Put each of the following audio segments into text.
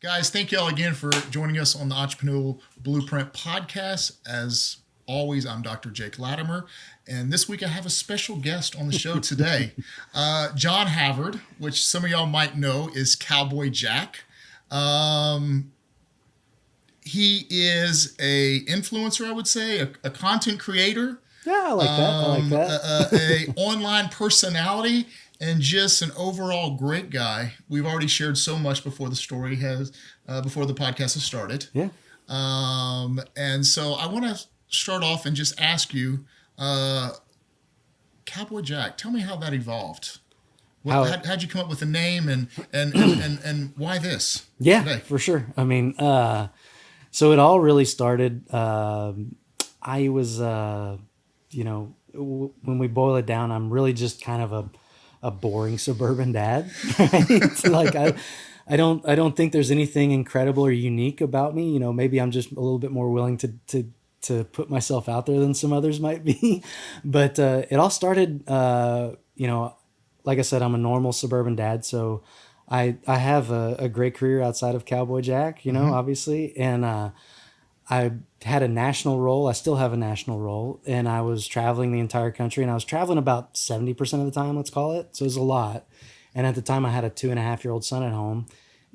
Guys, thank you all again for joining us on the Entrepreneurial Blueprint podcast. As always, I'm Dr. Jake Latimer, and this week I have a special guest on the show today. John Havard, which some of y'all might know is Cowboy Jack. He is a influencer, I would say, a content creator. Yeah, I like that. A online personality, and just an overall great guy. We've already shared so much before the podcast has started. Yeah. And so I want to start off and just ask you, Cowboy Jack, tell me how that evolved. How'd you come up with the name and why this? Yeah, today? For sure. I mean, so it all really started. I was, when we boil it down, I'm really just kind of a boring suburban dad. Right? Like I don't think there's anything incredible or unique about me. You know, maybe I'm just a little bit more willing to put myself out there than some others might be. But it all started, like I said, I'm a normal suburban dad. So I have a great career outside of Cowboy Jack, obviously. And I had a national role. I still have a national role. And I was traveling the entire country. And I was traveling about 70% of the time, let's call it. So it was a lot. And at the time, I had a 2.5-year-old son at home.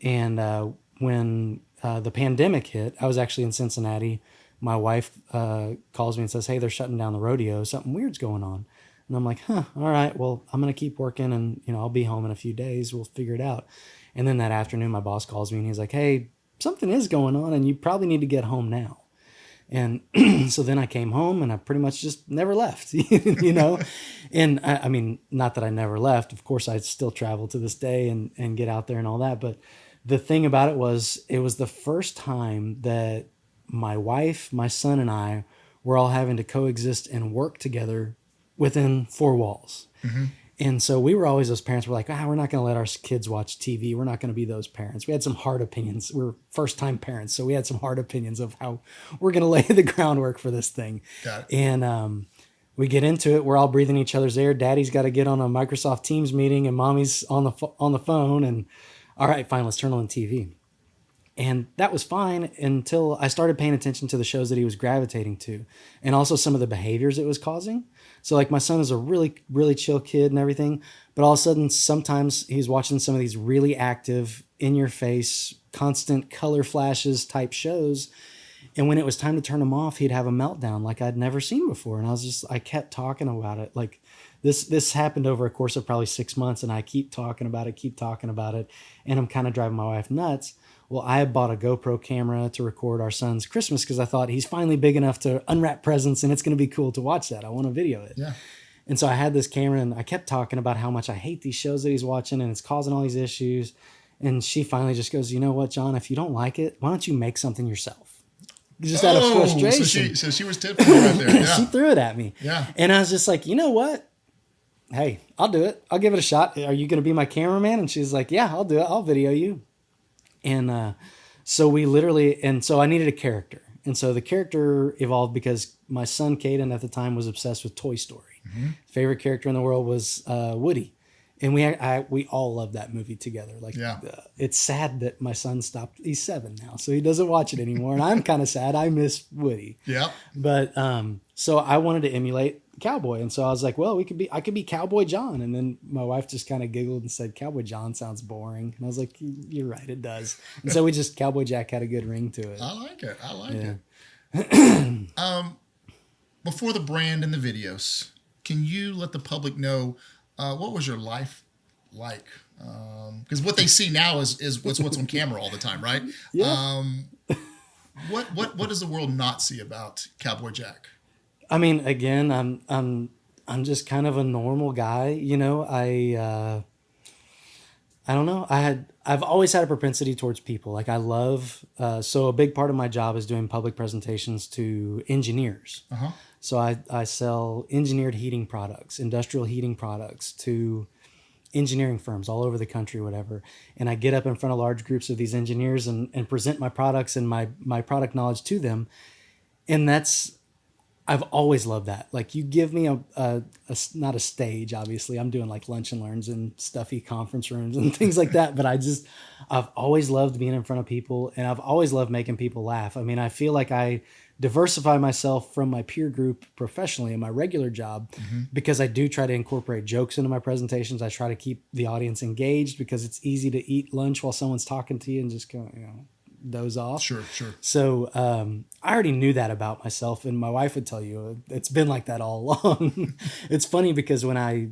And when the pandemic hit, I was actually in Cincinnati. My wife calls me and says, "Hey, they're shutting down the rodeo. Something weird's going on." And I'm like, all right, well, I'm going to keep working and, I'll be home in a few days. We'll figure it out. And then that afternoon, my boss calls me and he's like, "Hey, something is going on and you probably need to get home now." And so then I came home and I pretty much just never left, And I mean, not that I never left. Of course, I still travel to this day and get out there and all that. But the thing about it was the first time that my wife, my son, and I were all having to coexist and work together within 4 walls. Mm-hmm. And so we were always those parents were like, we're not going to let our kids watch TV. We're not going to be those parents. We had some hard opinions. We're first-time parents, so we had some hard opinions of how we're going to lay the groundwork for this thing. Got it. And we get into it. We're all breathing each other's air. Daddy's got to get on a Microsoft Teams meeting, and Mommy's on the phone. And all right, fine, let's turn on the TV. And that was fine until I started paying attention to the shows that he was gravitating to, and also some of the behaviors it was causing. So like my son is a really, really chill kid and everything, but all of a sudden, sometimes he's watching some of these really active, in your face, constant color flashes type shows. And when it was time to turn them off, he'd have a meltdown like I'd never seen before. And I kept talking about it. Like this happened over a course of probably 6 months, and I keep talking about it. And I'm kind of driving my wife nuts. Well, I had bought a GoPro camera to record our son's Christmas because I thought he's finally big enough to unwrap presents and it's going to be cool to watch that. I want to video it. Yeah. And so I had this camera and I kept talking about how much I hate these shows that he's watching and it's causing all these issues. And she finally just goes, "You know what, John, if you don't like it, why don't you make something yourself?" Just out of frustration. So she was tipping you right there. Yeah. She threw it at me. Yeah. And I was just like, "You know what? Hey, I'll do it. I'll give it a shot. Are you going to be my cameraman?" And she's like, "Yeah, I'll do it. I'll video you." And so I needed a character. And so the character evolved because my son, Caden, at the time was obsessed with Toy Story. Mm-hmm. Favorite character in the world was Woody. And we all love that movie together. It's sad that my son stopped. He's 7 now, so he doesn't watch it anymore. And I'm kind of sad. I miss Woody. Yeah. But so I wanted to emulate Cowboy, and so I was like, well, I could be Cowboy John. And then my wife just kind of giggled and said, "Cowboy John sounds boring." And I was like, "You're right, it does." And so Cowboy Jack had a good ring to it. I like it. Before the brand and the videos, can you let the public know what was your life like? Because what they see now is what's on camera all the time, right? Yeah. What does the world not see about Cowboy Jack? I mean, again, I'm just kind of a normal guy, I don't know. I've always had a propensity towards people. Like I love, so a big part of my job is doing public presentations to engineers. Uh-huh. So I sell engineered heating products, industrial heating products to engineering firms all over the country, whatever. And I get up in front of large groups of these engineers and present my products and my product knowledge to them. And that's I've always loved that. Like you give me not a stage, obviously I'm doing like lunch and learns and stuffy conference rooms and things like that. But I've always loved being in front of people, and I've always loved making people laugh. I mean, I feel like I diversify myself from my peer group professionally in my regular job because I do try to incorporate jokes into my presentations. I try to keep the audience engaged because it's easy to eat lunch while someone's talking to you and just go, doze off. Sure. So I already knew that about myself, and my wife would tell you it's been like that all along. It's funny because when I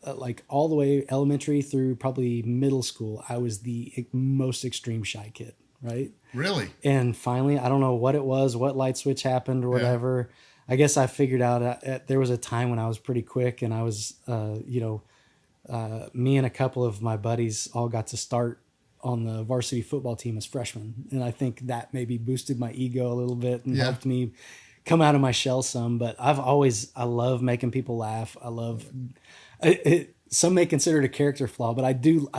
like all the way elementary through probably middle school, I was the most extreme shy kid, right? Really? And finally, I don't know what it was, what light switch happened or whatever. I guess I figured out there was a time when I was pretty quick, and I was, me and a couple of my buddies all got to start on the varsity football team as freshmen. And I think that maybe boosted my ego a little bit and helped me come out of my shell some. But I love making people laugh. I love it. Some may consider it a character flaw, but I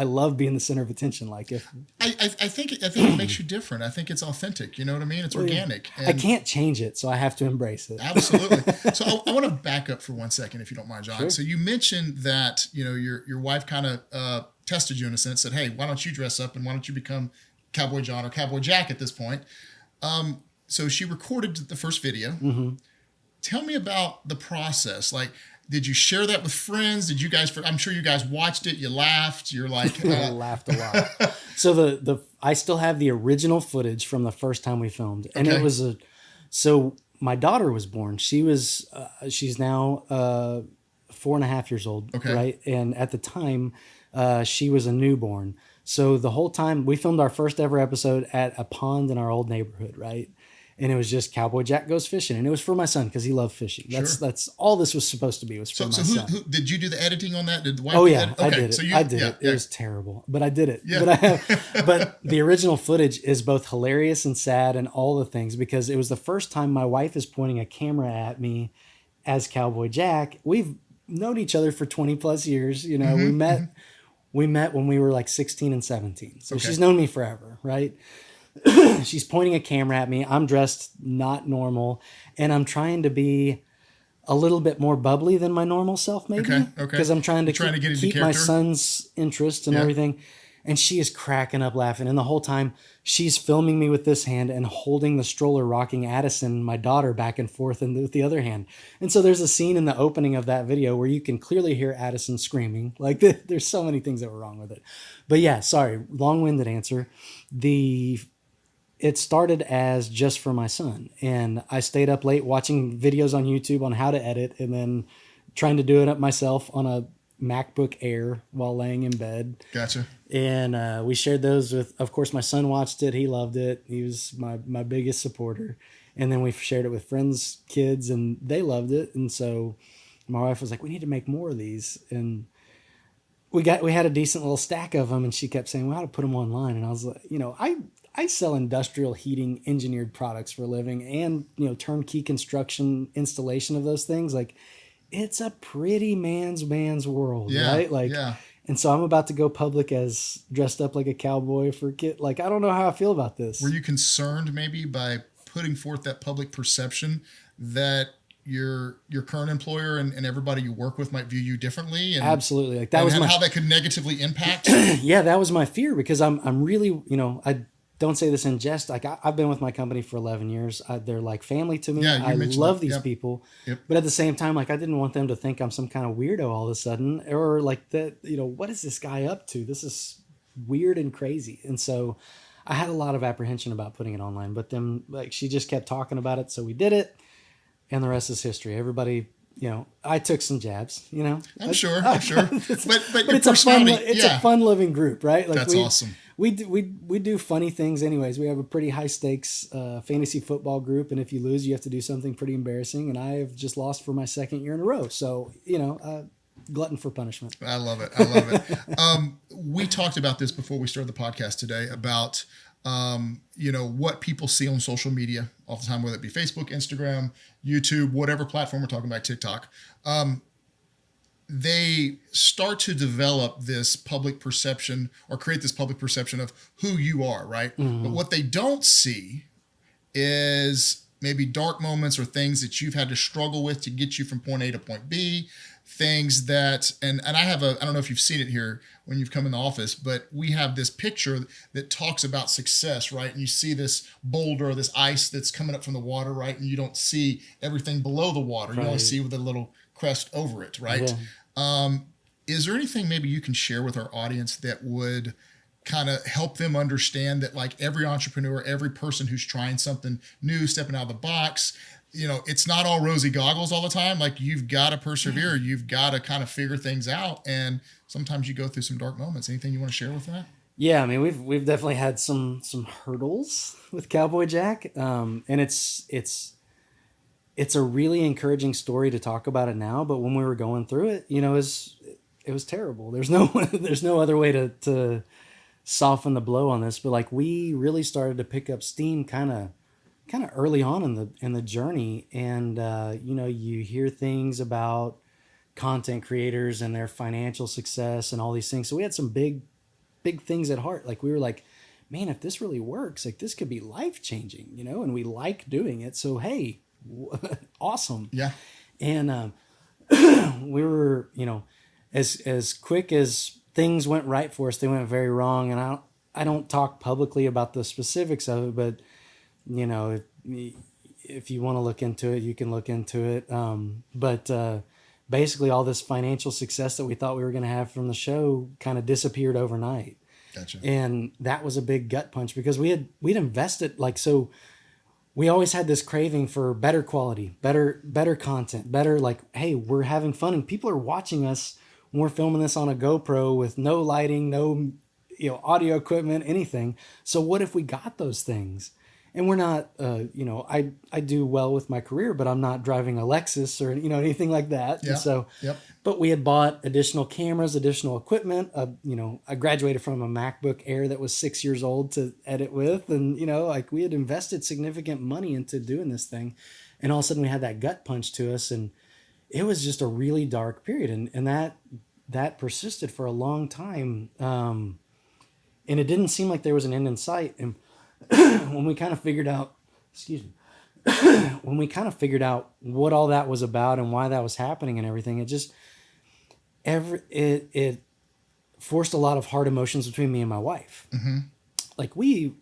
love being the center of attention. Like I think it makes you different. I think it's authentic. You know what I mean? It's organic. I can't change it, so I have to embrace it. Absolutely. So I want to back up for 1 second, if you don't mind, John. Sure. So you mentioned that, your wife kind of tested you in a sense, said, hey, why don't you dress up and why don't you become Cowboy John or Cowboy Jack at this point? So she recorded the first video. Mm-hmm. Tell me about the process. Like, did you share that with friends? Did you guys? I'm sure you guys watched it. You laughed. You're like, I laughed a lot. So I still have the original footage from the first time we filmed, and it was so my daughter was born. She's now 4.5 years old, right? And at the time, she was a newborn. So the whole time we filmed our first ever episode at a pond in our old neighborhood, right? And it was just Cowboy Jack goes fishing, and it was for my son because he loved fishing. That's all this was supposed to be. Was for my son. Who did you do the editing on that? Did the wife? Oh yeah, I did it. So I did it. It was terrible, but I did it. Yeah. But the original footage is both hilarious and sad and all the things because it was the first time my wife is pointing a camera at me as Cowboy Jack. We've known each other for 20 plus years. We met when we were like 16 and 17. So she's known me forever, right? She's pointing a camera at me. I'm dressed not normal, and I'm trying to be a little bit more bubbly than my normal self, maybe. Okay. Because I'm trying to keep my son's interest and everything. And she is cracking up laughing. And the whole time she's filming me with this hand and holding the stroller, rocking Addison, my daughter, back and forth with the other hand. And so there's a scene in the opening of that video where you can clearly hear Addison screaming. Like there's so many things that were wrong with it. But yeah, sorry, long-winded answer. It started as just for my son. And I stayed up late watching videos on YouTube on how to edit and then trying to do it up myself on a MacBook Air while laying in bed. Gotcha. And we shared those with, of course, my son watched it. He loved it. He was my biggest supporter. And then we shared it with friends, kids, and they loved it. And so my wife was like, we need to make more of these. And we had a decent little stack of them. And she kept saying, well, how to put them online. And I was like, I sell industrial heating engineered products for a living and, turnkey construction installation of those things. Like, it's a pretty man's world, right? Like, and so I'm about to go public as dressed up like a cowboy for kid. Like, I don't know how I feel about this. Were you concerned maybe by putting forth that public perception that your current employer and everybody you work with might view you differently? And, absolutely. Like that was how that could negatively impact? Yeah, that was my fear because I'm really, I don't say this in jest. Like I've been with my company for 11 years. They're like family to me. Yeah, I love these people, but at the same time, like I didn't want them to think I'm some kind of weirdo all of a sudden, or like that, what is this guy up to? This is weird and crazy. And so I had a lot of apprehension about putting it online, but then like she just kept talking about it. So we did it and the rest is history. Everybody, I took some jabs, I'm sure. But it's a fun loving group, right? Like that's awesome. We do funny things anyways. We have a pretty high stakes fantasy football group. And if you lose, you have to do something pretty embarrassing. And I have just lost for my second year in a row. So, glutton for punishment. I love it. We talked about this before we started the podcast today about, what people see on social media all the time, whether it be Facebook, Instagram, YouTube, whatever platform we're talking about, TikTok. They start to develop this public perception or create this public perception of who you are, right? Mm-hmm. But what they don't see is maybe dark moments or things that you've had to struggle with to get you from point A to point B, things that, and I don't know if you've seen it here when you've come in the office, but we have this picture that talks about success, right? And you see this boulder, this ice that's coming up from the water, right? And you don't see everything below the water. You only see with a little crest over it, right? Yeah. Is there anything maybe you can share with our audience that would kind of help them understand that, like, every entrepreneur, every person who's trying something new, stepping out of the box, it's not all rosy goggles all the time. Like, you've got to persevere. You've got to kind of figure things out. And sometimes you go through some dark moments. Anything you want to share with that? Yeah, I mean, we've definitely had some hurdles with Cowboy Jack. And it's a really encouraging story to talk about it now. But when we were going through it, it was terrible. There's no other way to soften the blow on this. But like, we really started to pick up steam kind of early on in the journey. And, you hear things about content creators and their financial success and all these things. So we had some big things at heart. Like, we were like, man, if this really works, like, this could be life-changing, and we like doing it. So, hey, awesome. Yeah. And, we were, as quick as things went right for us, they went very wrong. And I don't talk publicly about the specifics of it, but if you want to look into it, you can look into it. But basically, all this financial success that we thought we were going to have from the show kind of disappeared overnight. Gotcha. And that was a big gut punch, because we'd invested, like, so we always had this craving for better quality, better content, better, like, hey, we're having fun and people are watching us when we're filming this on a GoPro with no lighting, no audio equipment, anything. So what if we got those things? And we're not, I do well with my career, but I'm not driving a Lexus or, anything like that. Yeah. And so, yep. But we had bought additional cameras, additional equipment. I graduated from a MacBook Air that was 6 years old to edit with. And, like, we had invested significant money into doing this thing. And all of a sudden we had that gut punch to us. And it was just a really dark period. And that persisted for a long time. And it didn't seem like there was an end in sight. And when we kind of figured out, what all that was about and why that was happening and everything, it forced a lot of hard emotions between me and my wife. Mm-hmm. Like, we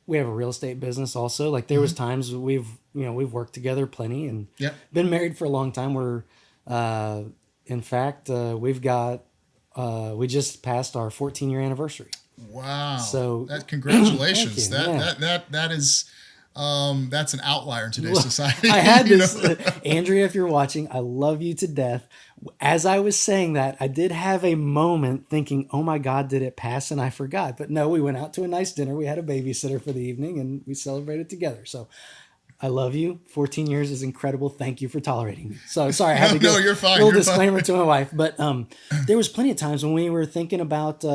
have a real estate business also. Like, there was times we've worked together plenty and been married for a long time. We're, in fact, we just passed our 14-year anniversary. Wow. So congratulations. That is, that's an outlier in today's society. I had this, Andrea, if you're watching, I love you to death. As I was saying that, I did have a moment thinking, oh my God, did it pass? And I forgot. But no, we went out to a nice dinner. We had a babysitter for the evening and we celebrated together. So I love you. 14 years is incredible. Thank you for tolerating me. So sorry, I had to go. No, you're fine. Little disclaimer to my wife. But there was plenty of times when we were thinking about,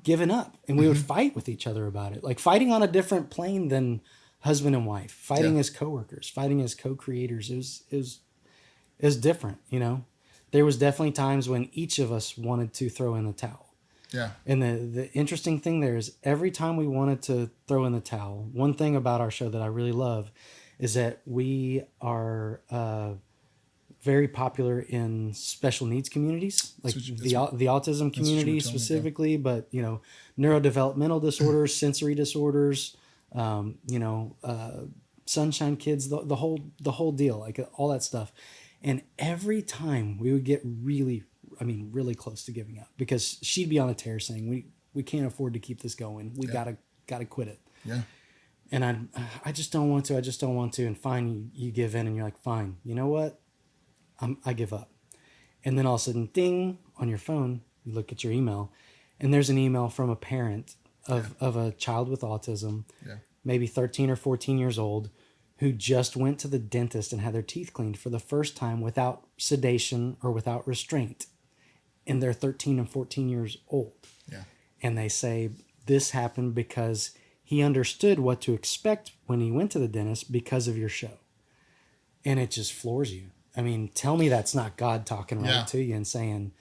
giving up, and we would fight with each other about it, like fighting on a different plane than husband and wife, fighting as coworkers, fighting as co-creators. It was different. There was definitely times when each of us wanted to throw in the towel. Yeah. And the interesting thing there is, every time we wanted to throw in the towel, one thing about our show that I really love is that we are very popular in special needs communities, like the autism community specifically, but neurodevelopmental disorders, sensory disorders, sunshine kids, the whole deal, like all that stuff. And every time we would get really close to giving up, because she'd be on a tear saying, we can't afford to keep this going. We gotta quit it. Yeah. And I just don't want to. And fine, you give in and you're like, fine, you know what? I give up. And then all of a sudden, ding, on your phone, you look at your email, and there's an email from a parent of a child with autism, maybe 13 or 14 years old, who just went to the dentist and had their teeth cleaned for the first time without sedation or without restraint. And they're 13 and 14 years old. Yeah. And they say, this happened because he understood what to expect when he went to the dentist because of your show. And it just floors you. I mean, tell me that's not God talking right to you and saying,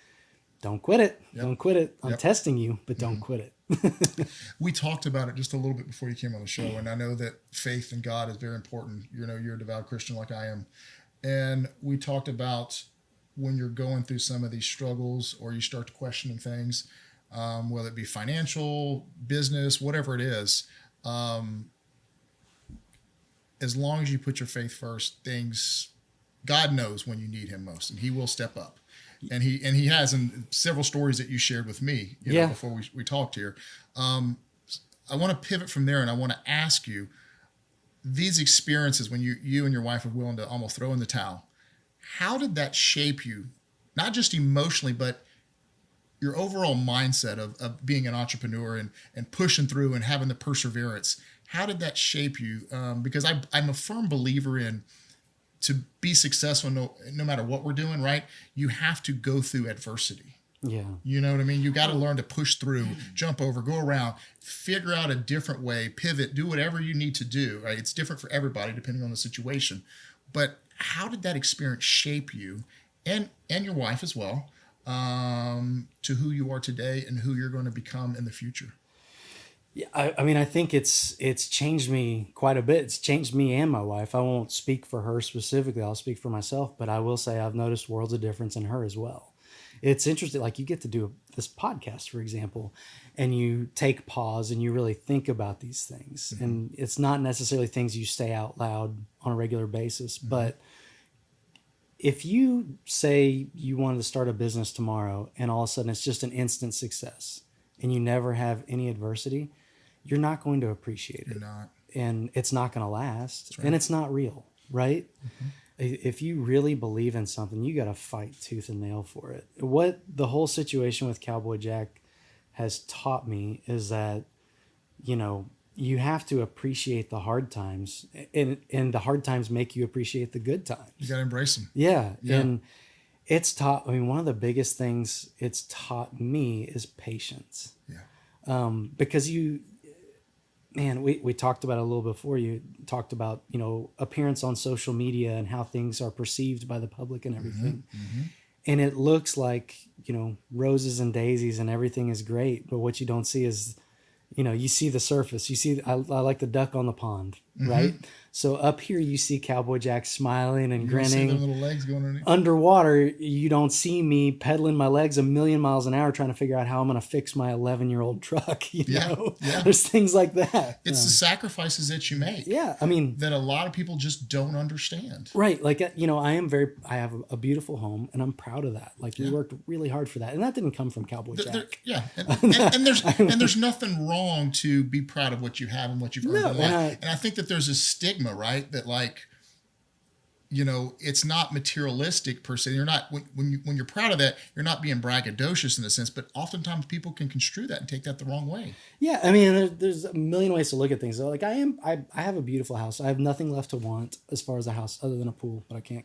don't quit it. Don't quit it. I'm testing you, but don't quit it. We talked about it just a little bit before you came on the show, and I know that faith in God is very important. You're a devout Christian like I am, and we talked about when you're going through some of these struggles or you start questioning things, whether it be financial, business, whatever it is. As long as you put your faith first, God knows when you need Him most, and He will step up. And he has in several stories that you shared with me, before we talked here. I want to pivot from there, and I want to ask you, these experiences when you and your wife are willing to almost throw in the towel, how did that shape you, not just emotionally, but your overall mindset of being an entrepreneur and pushing through and having the perseverance? How did that shape you? Because I'm a firm believer in, to be successful, no matter what we're doing, right? You have to go through adversity. Yeah. You know what I mean? You got to learn to push through, jump over, go around, figure out a different way, pivot, do whatever you need to do, right? It's different for everybody depending on the situation. But how did that experience shape you and your wife as well, to who you are today and who you're going to become in the future? Yeah, I mean, I think it's changed me quite a bit. It's changed me and my wife. I won't speak for her specifically. I'll speak for myself, but I will say I've noticed worlds of difference in her as well. It's interesting. Like, you get to do this podcast, for example, and you take pause and you really think about these things. Mm-hmm. And it's not necessarily things you say out loud on a regular basis, mm-hmm. but if you say you wanted to start a business tomorrow and all of a sudden it's just an instant success and you never have any adversity, you're not going to appreciate it. You're not. And it's not going to last. Right. And it's not real, right? Mm-hmm. If you really believe in something, you got to fight tooth and nail for it. What the whole situation with Cowboy Jack has taught me is that, you have to appreciate the hard times, and the hard times make you appreciate the good times. You got to embrace them. Yeah. And it's taught, one of the biggest things it's taught me is patience. Yeah. Because we talked about it a little before. You talked about, appearance on social media and how things are perceived by the public and everything. Mm-hmm. And it looks like, roses and daisies and everything is great. But what you don't see is, you see the surface. You see, I like the duck on the pond, mm-hmm. right? So up here, you see Cowboy Jack smiling and grinning. See their little legs going underneath. Underwater, you don't see me pedaling my legs 1,000,000 miles an hour trying to figure out how I'm going to fix my 11-year-old truck. Yeah. There's things like that. It's the sacrifices that you make. Yeah, that a lot of people just don't understand. Right, like I have a beautiful home, and I'm proud of that. Like, we worked really hard for that, and that didn't come from Cowboy Jack. And there's nothing wrong to be proud of what you have and what you've earned in life. And I think that there's a stigma, right? That it's not materialistic per se. You're not, when you're proud of that, you're not being braggadocious in a sense, but oftentimes people can construe that and take that the wrong way. Yeah. I mean, there's a million ways to look at things. So, like, I have a beautiful house. I have nothing left to want as far as a house other than a pool, but I can't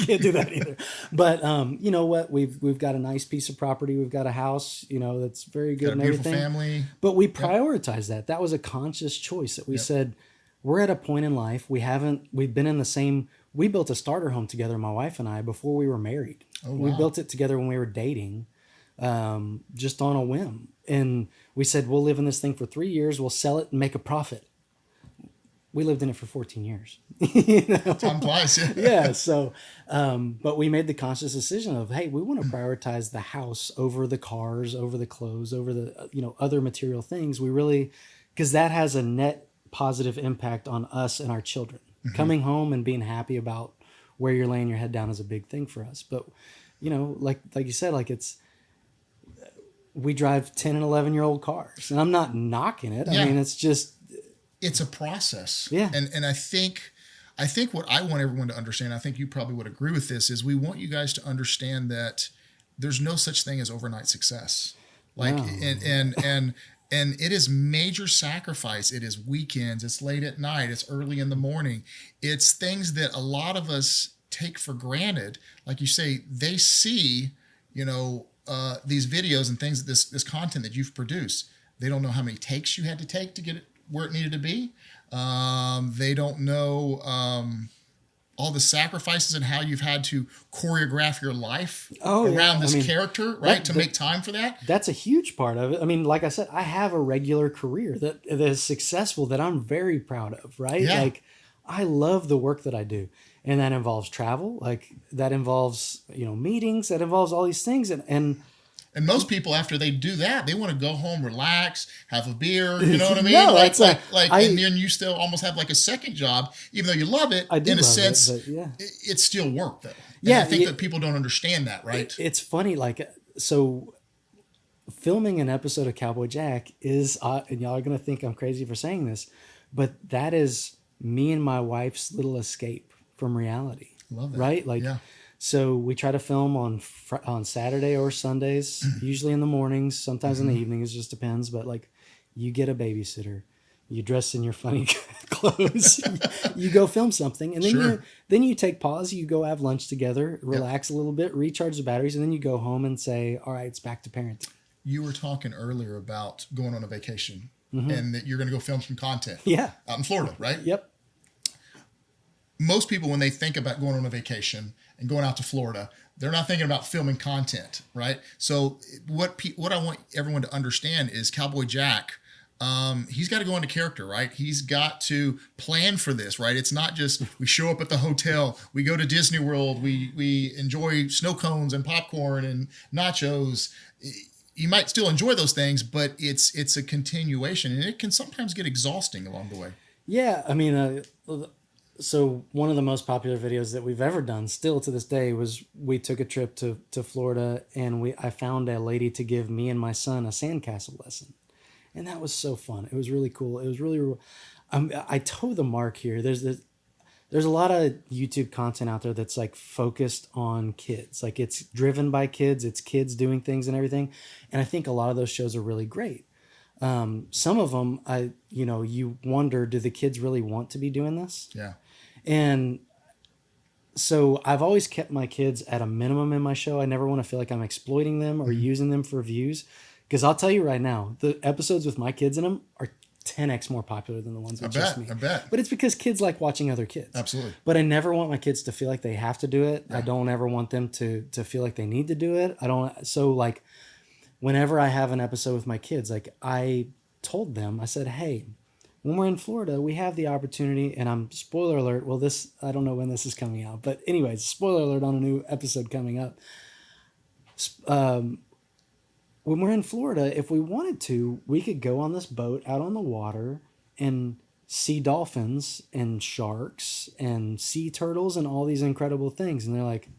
do that either. But, you know what? We've got a nice piece of property. We've got a house, that's very good. Got a beautiful family. But we prioritize that. That was a conscious choice that we said, we're at a point in life. We've been in the same, we built a starter home together, my wife and I, before we were married. Oh, wow. We built it together when we were dating, just on a whim. And we said, we'll live in this thing for 3 years. We'll sell it and make a profit. We lived in it for 14 years. Time flies. Yeah. So, but we made the conscious decision of, hey, we want to prioritize the house over the cars, over the clothes, over the, other material things. We really, because that has a net positive impact on us and our children. Mm-hmm. Coming home and being happy about where you're laying your head down is a big thing for us. But, like you said, like, we drive 10 and 11-year-old cars, and I'm not knocking it. I mean, it's a process. Yeah. And I think what I want everyone to understand, I think you probably would agree with this, is we want you guys to understand that there's no such thing as overnight success. Like, wow. And it is major sacrifice. It is weekends. It's late at night. It's early in the morning. It's things that a lot of us take for granted. Like you say, they see, these videos and things, this content that you've produced. They don't know how many takes you had to take to get it where it needed to be. They don't know all the sacrifices and how you've had to choreograph your life Oh, yeah. around I this mean, character, right? To make time for that. That's a huge part of it. I mean, like I said, I have a regular career that is successful that I'm very proud of, right? Yeah. Like, I love the work that I do. And that involves travel, like that involves, meetings, that involves all these things. And most people, after they do that, they want to go home, relax, have a beer. You know what I mean? No, like, it's and then you still almost have like a second job, even though you love it. I do in a love sense, it, but yeah. It's still work, though. And Yeah, I think that people don't understand that, right? It's funny, like, so filming an episode of Cowboy Jack is, and y'all are going to think I'm crazy for saying this, but that is me and my wife's little escape from reality. Love that. Right? Like, yeah. So we try to film on Saturday or Sundays, usually in the mornings, sometimes in the evenings, just depends. But like, you get a babysitter, you dress in your funny clothes, you go film something, and then you take pause, you go have lunch together, relax a little bit, recharge the batteries, and then you go home and say, all right, it's back to parenting. You were talking earlier about going on a vacation and that you're going to go film some content. Yeah. Out in Florida, right? Yep. Most people, when they think about going on a vacation and going out to Florida, they're not thinking about filming content, right? So what I want everyone to understand is Cowboy Jack, he's got to go into character, right? He's got to plan for this, right? It's not just we show up at the hotel, we go to Disney World, we enjoy snow cones and popcorn and nachos. You might still enjoy those things, but it's a continuation, and it can sometimes get exhausting along the way. Yeah, I mean, so one of the most popular videos that we've ever done, still to this day, was we took a trip to Florida, and I found a lady to give me and my son a sandcastle lesson, and that was so fun. It was really cool. It was really, I toe the mark here. There's a lot of YouTube content out there that's like focused on kids, like it's driven by kids, it's kids doing things and everything, and I think a lot of those shows are really great. Some of them, you wonder, do the kids really want to be doing this? Yeah. And so I've always kept my kids at a minimum in my show. I never want to feel like I'm exploiting them or using them for views. Because I'll tell you right now, the episodes with my kids in them are 10x more popular than the ones with just me. I bet. But it's because kids like watching other kids. Absolutely. But I never want my kids to feel like they have to do it. Yeah. I don't ever want them to feel like they need to do it. So like whenever I have an episode with my kids, like I told them, I said, hey, when we're in Florida, we have the opportunity, and spoiler alert. Well, I don't know when this is coming out, but anyways, spoiler alert on a new episode coming up. When we're in Florida, if we wanted to, we could go on this boat out on the water and see dolphins and sharks and sea turtles and all these incredible things. And they're like,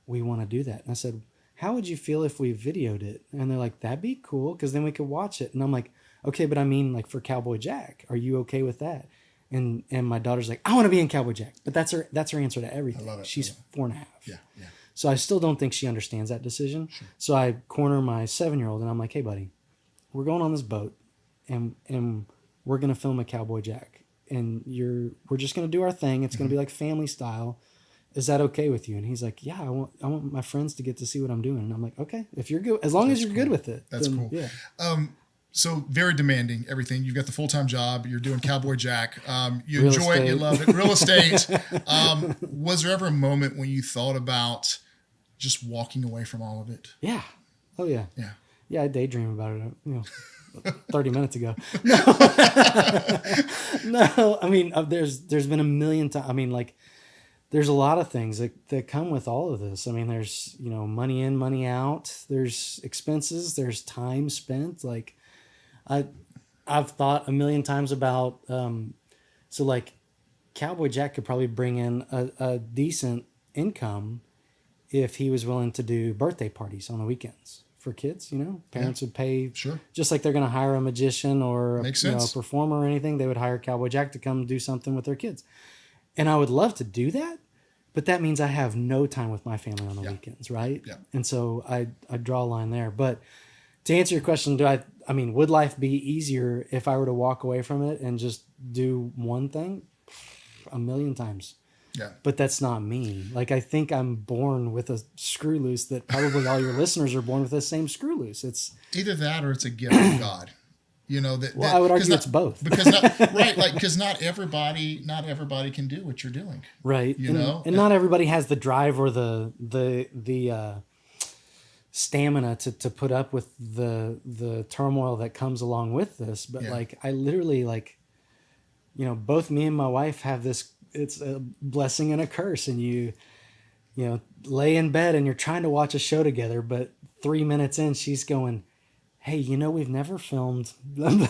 we want to do that. And I said, how would you feel if we videoed it? And they're like, that'd be cool, because then we could watch it. And I'm like, okay, but I mean, like, for Cowboy Jack, are you okay with that? And my daughter's like, I want to be in Cowboy Jack. But that's her answer to everything. I love it. She's 4.5. Yeah. So I still don't think she understands that decision. Sure. So I corner my 7-year-old and I'm like, hey, buddy, we're going on this boat and we're going to film a Cowboy Jack. And we're just going to do our thing. It's going to be like family style. Is that okay with you? And he's like, yeah, I want my friends to get to see what I'm doing. And I'm like, okay, if you're good, as long as you're good with it. That's cool. Yeah. So very demanding, everything. You've got the full-time job. You're doing Cowboy Jack. You enjoy it. You love it. Real estate. Was there ever a moment when you thought about just walking away from all of it? Yeah. Oh, yeah. Yeah. Yeah, I daydream about it, 30 minutes ago. No, I mean, there's been a million times. I mean, like, there's a lot of things that come with all of this. I mean, there's, money in, money out. There's expenses. There's time spent. Like, I've thought a million times about, so like Cowboy Jack could probably bring in a decent income if he was willing to do birthday parties on the weekends for kids. Parents would pay, sure, just like they're going to hire a magician or a performer or anything. They would hire Cowboy Jack to come do something with their kids. And I would love to do that, but that means I have no time with my family on the weekends, right? Yeah. And so I draw a line there. But to answer your question, would life be easier if I were to walk away from it and just do one thing? A million times. Yeah. But that's not me. Like, I think I'm born with a screw loose that probably all your listeners are born with the same screw loose. It's either that or it's a gift from God. You know I would argue it's both. Because not everybody can do what you're doing. Right. You know, and not everybody has the drive or the stamina to put up with the turmoil that comes along with this. But like, I literally, like, you know, both me and my wife have this, it's a blessing and a curse. And you know, lay in bed and you're trying to watch a show together, but 3 minutes in, she's going, hey, you know, we've never filmed. And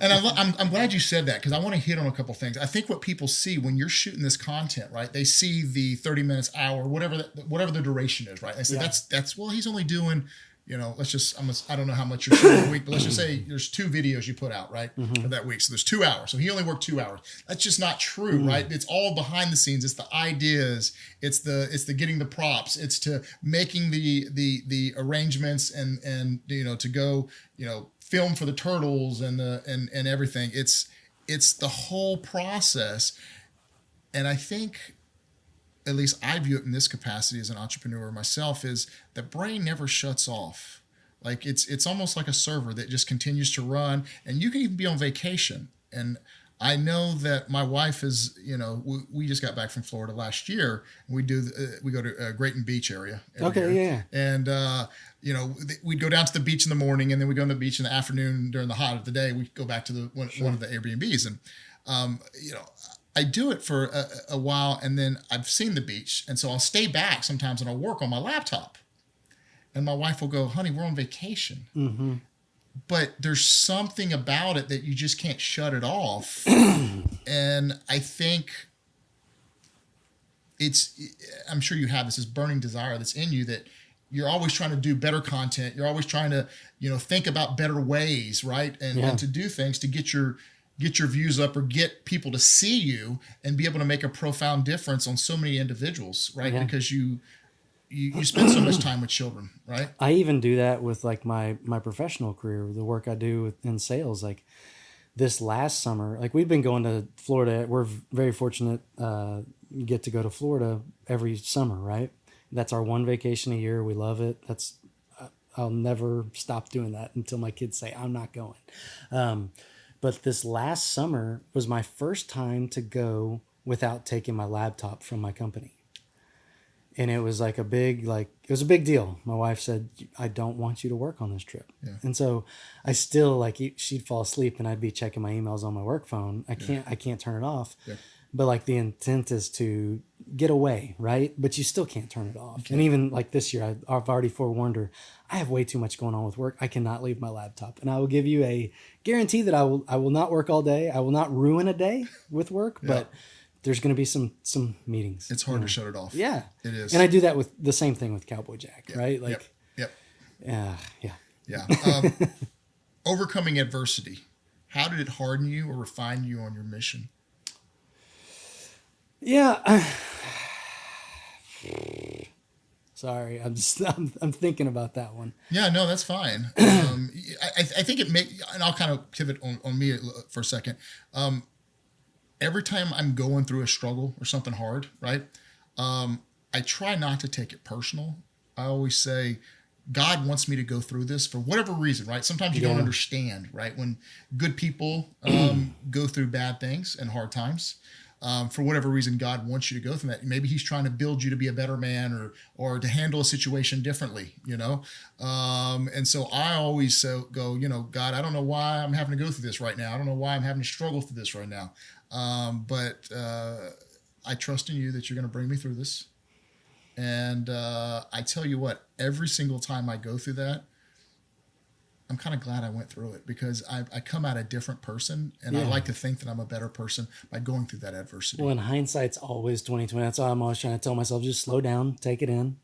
I'm glad you said that, because I want to hit on a couple things. I think what people see when you're shooting this content, right? They see the 30 minutes, hour, whatever the duration is, right? They say that's well, he's only doing, you know, I don't know how much you're shooting a week, but let's just say there's 2 videos you put out, right, for that week. So there's 2 hours. So he only worked 2 hours. That's just not true, right? It's all behind the scenes. It's the ideas. It's the getting the props. It's to making the arrangements and you know, to go, you know, film for the turtles and everything. It's the whole process. And I think, at least I view it in this capacity as an entrepreneur myself, is the brain never shuts off. Like it's almost like a server that just continues to run, and you can even be on vacation. And I know that my wife is, you know, we just got back from Florida last year, and we go to Grayton Beach area. Yeah. And, you know, we'd go down to the beach in the morning, and then we'd go to the beach in the afternoon during the hot of the day. We'd go back to one of the Airbnbs, and, you know, I do it for a while, and then I've seen the beach, and so I'll stay back sometimes and I'll work on my laptop. And my wife will go, honey, we're on vacation. Mm-hmm. But there's something about it that you just can't shut it off. And I think I'm sure you have this burning desire that's in you, that you're always trying to do better content. You're always trying to, you know, think about better ways, right? And to do things to get your views up, or get people to see you and be able to make a profound difference on so many individuals, right? Yeah. Because you spend so much time with children, right? I even do that with like my professional career, the work I do in sales. Like this last summer, like we've been going to Florida. We're very fortunate, get to go to Florida every summer, right? That's our one vacation a year. We love it. I'll never stop doing that until my kids say I'm not going. But this last summer was my first time to go without taking my laptop from my company. And it was like it was a big deal. My wife said, I don't want you to work on this trip. Yeah. And so I still, like, she'd fall asleep and I'd be checking my emails on my work phone. I can't turn it off. Yeah. But like the intent is to get away, right? But you still can't turn it off. Okay. And even like this year, I've already forewarned her, I have way too much going on with work. I cannot leave my laptop. And I will give you a guarantee that I will not work all day. I will not ruin a day with work, but there's going to be some meetings. It's hard to shut it off. Yeah. It is. And I do that with the same thing with Cowboy Jack, right? Like, Yeah. Overcoming adversity. How did it harden you or refine you on your mission? Yeah. Sorry, I'm thinking about that one. Yeah, no, that's fine. I think and I'll kind of pivot on me for a second. Every time I'm going through a struggle or something hard, right? I try not to take it personal. I always say, God wants me to go through this for whatever reason, right? Sometimes you don't understand, right? When good people go through bad things and hard times, for whatever reason, God wants you to go through that. Maybe he's trying to build you to be a better man or to handle a situation differently, you know? And so I always go, you know, God, I don't know why I'm having to go through this right now. I don't know why I'm having to struggle through this right now. But I trust in you that you're going to bring me through this. And I tell you what, every single time I go through that, I'm kind of glad I went through it, because I come out a different person, and I like to think that I'm a better person by going through that adversity. Well, in hindsight's always 20/20. That's all I'm always trying to tell myself. Just slow down, take it in,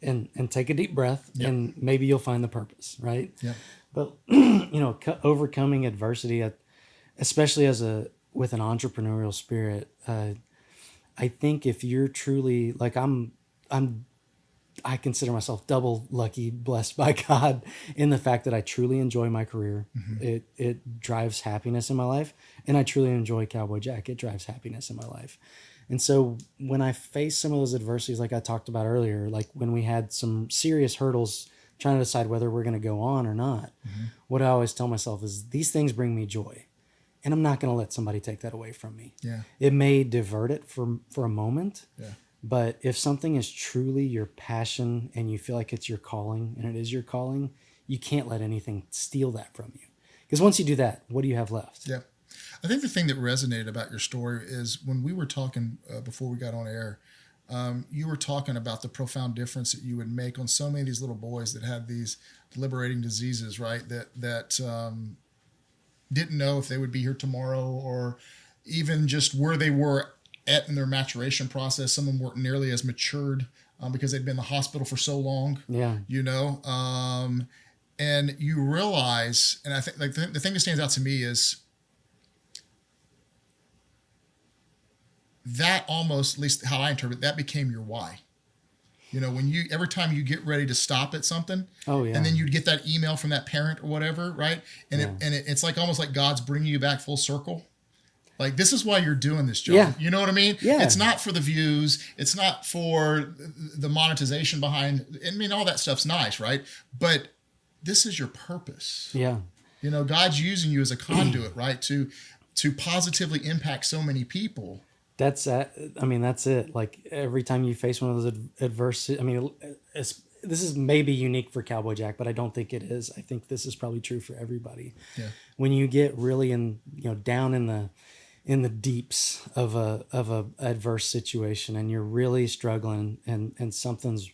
and take a deep breath, and maybe you'll find the purpose, right? Yeah. But you know, overcoming adversity, especially with an entrepreneurial spirit, I think if you're truly like I consider myself double lucky, blessed by God in the fact that I truly enjoy my career. Mm-hmm. It drives happiness in my life, and I truly enjoy Cowboy Jack. It drives happiness in my life. And so when I face some of those adversities, like I talked about earlier, like when we had some serious hurdles trying to decide whether we're going to go on or not. What I always tell myself is these things bring me joy, and I'm not going to let somebody take that away from me. Yeah. It may divert it for a moment, Yeah. but if something is truly your passion and you feel like it's your calling, and it is your calling, you can't let anything steal that from you. Because once you do that, what do you have left? Yeah. I think the thing that resonated about your story is when we were talking before we got on air, you were talking about the profound difference that you would make on so many of these little boys that had these liberating diseases, right? That didn't know if they would be here tomorrow, or even just where they were at in their maturation process. Some of them weren't nearly as matured because they'd been in the hospital for so long. Yeah. You know, and you realize, and I think like the thing that stands out to me is that almost, at least how I interpret, that became your why. You know, when every time you get ready to stop at something, and then you'd get that email from that parent or whatever, right? And it's like almost like God's bringing you back full circle. Like, this is why you're doing this, John. Yeah. You know what I mean? Yeah. It's not for the views. It's not for the monetization behind. I mean, all that stuff's nice, right? But this is your purpose. Yeah. You know, God's using you as a conduit, right? To positively impact so many people. That's it. Like, every time you face one of those adversity, this is maybe unique for Cowboy Jack, but I don't think it is. I think this is probably true for everybody. Yeah. When you get really down in the deeps of a adverse situation, and you're really struggling, and something's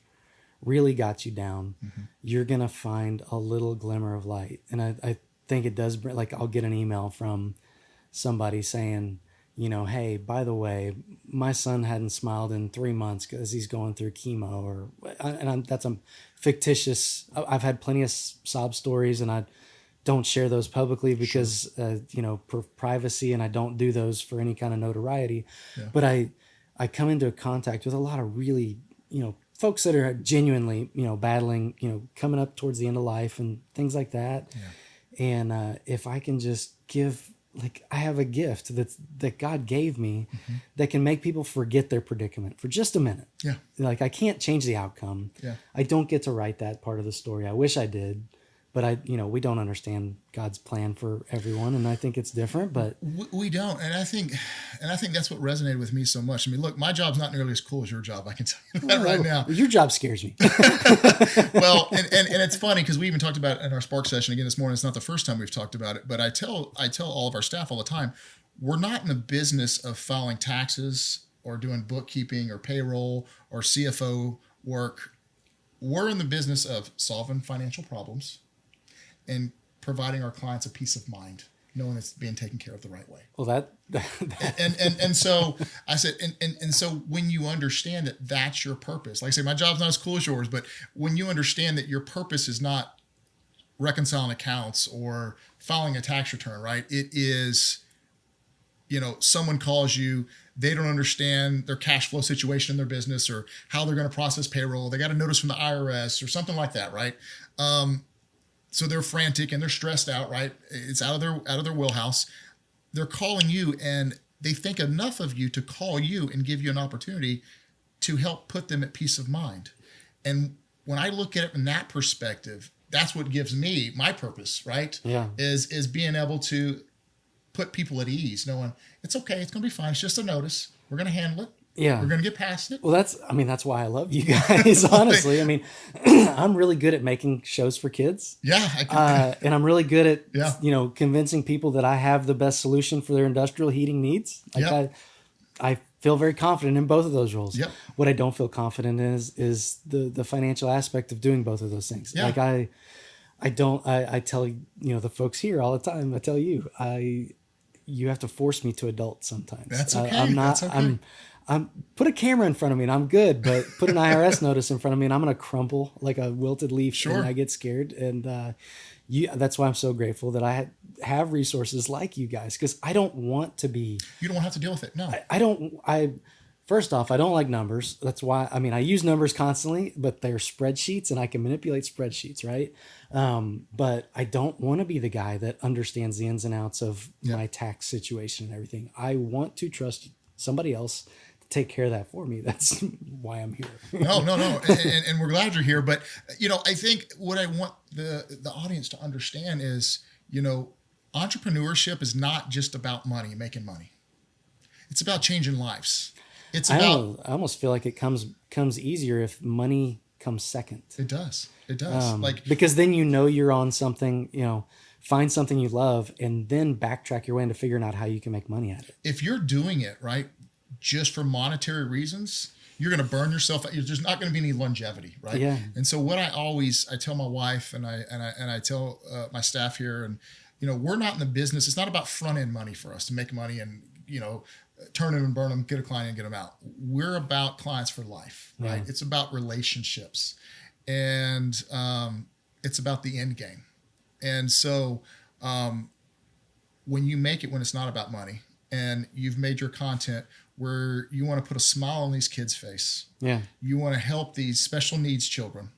really got you down, you're gonna find a little glimmer of light. And I think it does bring, like, I'll get an email from somebody saying, hey, by the way, my son hadn't smiled in 3 months because he's going through chemo, that's a fictitious. I've had plenty of sob stories, and I don't share those publicly because, privacy, and I don't do those for any kind of notoriety. Yeah. But I come into contact with a lot of really, folks that are genuinely, battling, coming up towards the end of life and things like that. Yeah. And if I can just give, like, I have a gift that God gave me that can make people forget their predicament for just a minute. Yeah. Like, I can't change the outcome. Yeah. I don't get to write that part of the story. I wish I did, but we don't understand God's plan for everyone. And I think it's different, but we don't. And I think that's what resonated with me so much. I mean, look, my job's not nearly as cool as your job. I can tell you that right now. Your job scares me. Well, and it's funny because we even talked about it in our Spark session again this morning. It's not the first time we've talked about it, but I tell all of our staff all the time, we're not in the business of filing taxes or doing bookkeeping or payroll or CFO work. We're in the business of solving financial problems and providing our clients a peace of mind, knowing it's being taken care of the right way. Well, and so I said, and so when you understand that that's your purpose, like I say, my job's not as cool as yours, but when you understand that your purpose is not reconciling accounts or filing a tax return, right? It is, someone calls you, they don't understand their cash flow situation in their business or how they're going to process payroll. They got a notice from the IRS or something like that, right? So they're frantic and they're stressed out, right? It's out of their wheelhouse. They're calling you, and they think enough of you to call you and give you an opportunity to help put them at peace of mind. And when I look at it from that perspective, that's what gives me my purpose, right? Yeah. Is being able to put people at ease, knowing it's okay, it's going to be fine. It's just a notice. We're going to handle it. Yeah. We're going to get past it. Well, that's why I love you guys, honestly. I mean, I'm really good at making shows for kids. Yeah. And I'm really good at, convincing people that I have the best solution for their industrial heating needs. Like, I feel very confident in both of those roles. Yep. What I don't feel confident in is the financial aspect of doing both of those things. Yeah. Like, I tell, the folks here all the time, I tell you, you have to force me to adult sometimes. That's okay. That's okay. I'm put a camera in front of me and I'm good, but put an IRS notice in front of me and I'm going to crumple like a wilted leaf. Sure. And I get scared. And that's why I'm so grateful that I have resources like you guys, because I don't want to be. You don't have to deal with it. No, First off, I don't like numbers. That's why, I use numbers constantly, but they're spreadsheets and I can manipulate spreadsheets, right? But I don't want to be the guy that understands the ins and outs of my tax situation and everything. I want to trust somebody else take care of that for me. That's why I'm here. No. And we're glad you're here. But, I think what I want the audience to understand is, entrepreneurship is not just about money, making money. It's about changing lives. It's about. I almost feel like it comes easier if money comes second. It does. Because then you're on something, find something you love and then backtrack your way into figuring out how you can make money at it. If you're doing it, right, just for monetary reasons, you're going to burn yourself out. There's not going to be any longevity, right? Yeah. And so what I tell my wife and I tell my staff here, and, we're not in the business. It's not about front end money for us to make money and, turn them and burn them, get a client and get them out. We're about clients for life, right? Yeah. It's about relationships, and it's about the end game. And so when you make it, when it's not about money and you've made your content where you want to put a smile on these kids' face, you want to help these special needs children,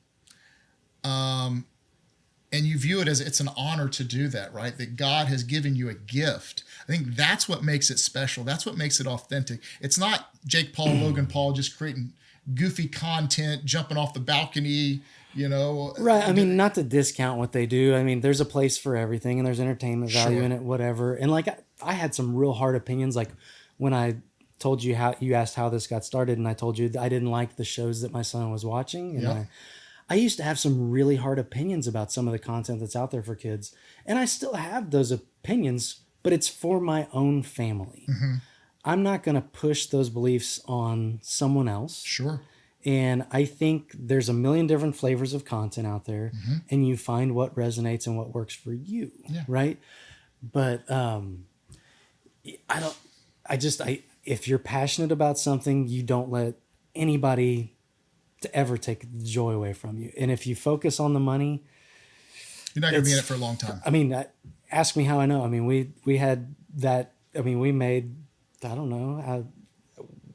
and you view it as it's an honor to do that, right? That God has given you a gift. I think that's what makes it special. That's what makes it authentic. It's not Jake Paul, Logan Paul just creating goofy content, jumping off the balcony, Right. I mean, not to discount what they do. I mean, there's a place for everything and there's entertainment value in it, whatever. And like, I had some real hard opinions. Like when I told you you asked how this got started, and I told you that I didn't like the shows that my son was watching. And I used to have some really hard opinions about some of the content that's out there for kids. And I still have those opinions, but it's for my own family. Mm-hmm. I'm not going to push those beliefs on someone else. Sure. And I think there's a million different flavors of content out there, and you find what resonates and what works for you. Yeah. Right. But, if you're passionate about something, you don't let anybody to ever take the joy away from you. And if you focus on the money, you're not going to be in it for a long time. I mean, ask me how I know. I mean, we had that. I mean, we made, I don't know,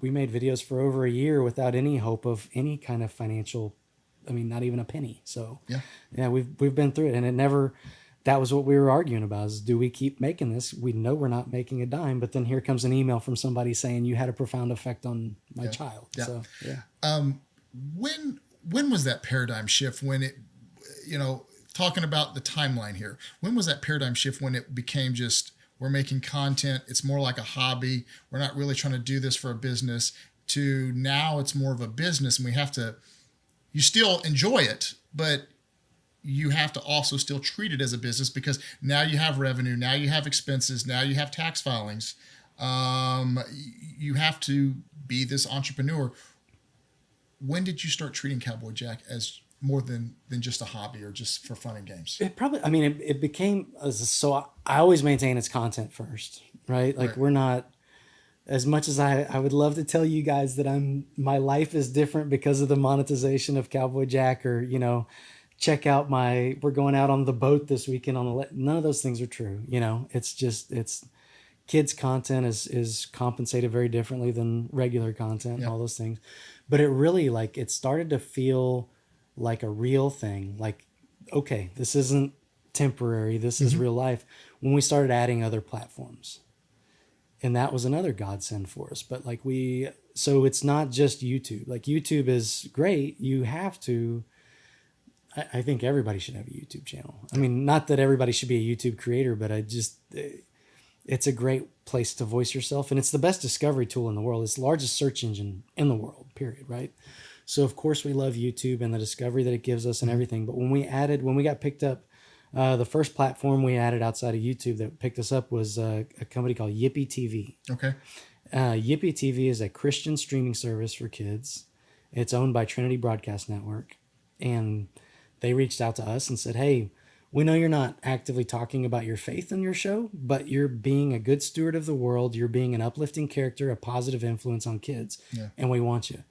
we made videos for over a year without any hope of any kind of financial, I mean, not even a penny. So yeah, we've been through it, and it never, that was what we were arguing about, is do we keep making this? We know we're not making a dime, but then here comes an email from somebody saying you had a profound effect on my child. Yeah. So, when was that paradigm shift when it, talking about the timeline here, when was that paradigm shift when it became just, we're making content, it's more like a hobby, we're not really trying to do this for a business, to now it's more of a business, and you still enjoy it, but you have to also still treat it as a business, because now you have revenue, now you have expenses, now you have tax filings. You have to be this entrepreneur. When did you start treating Cowboy Jack as more than just a hobby or just for fun and games? It became, so I always maintain it's content first, right? Like we're not, as much as I would love to tell you guys that my life is different because of the monetization of Cowboy Jack, or, check out we're going out on the boat this weekend none of those things are true. It's kids content is compensated very differently than regular content and all those things. But it really, it started to feel like a real thing. Like, okay, this isn't temporary. This is real life. When we started adding other platforms, and that was another godsend for us. But so it's not just YouTube. Like, YouTube is great. You have to, I think everybody should have a YouTube channel. I mean, not that everybody should be a YouTube creator, but it's a great place to voice yourself. And it's the best discovery tool in the world. It's the largest search engine in the world, period, right? So of course we love YouTube and the discovery that it gives us and everything. But when we got picked up, the first platform we added outside of YouTube that picked us up was a company called Yippee TV. Okay. Yippee TV is a Christian streaming service for kids. It's owned by Trinity Broadcast Network. And they reached out to us and said, hey, we know you're not actively talking about your faith in your show, but you're being a good steward of the world. You're being an uplifting character, a positive influence on kids. Yeah. And we want you.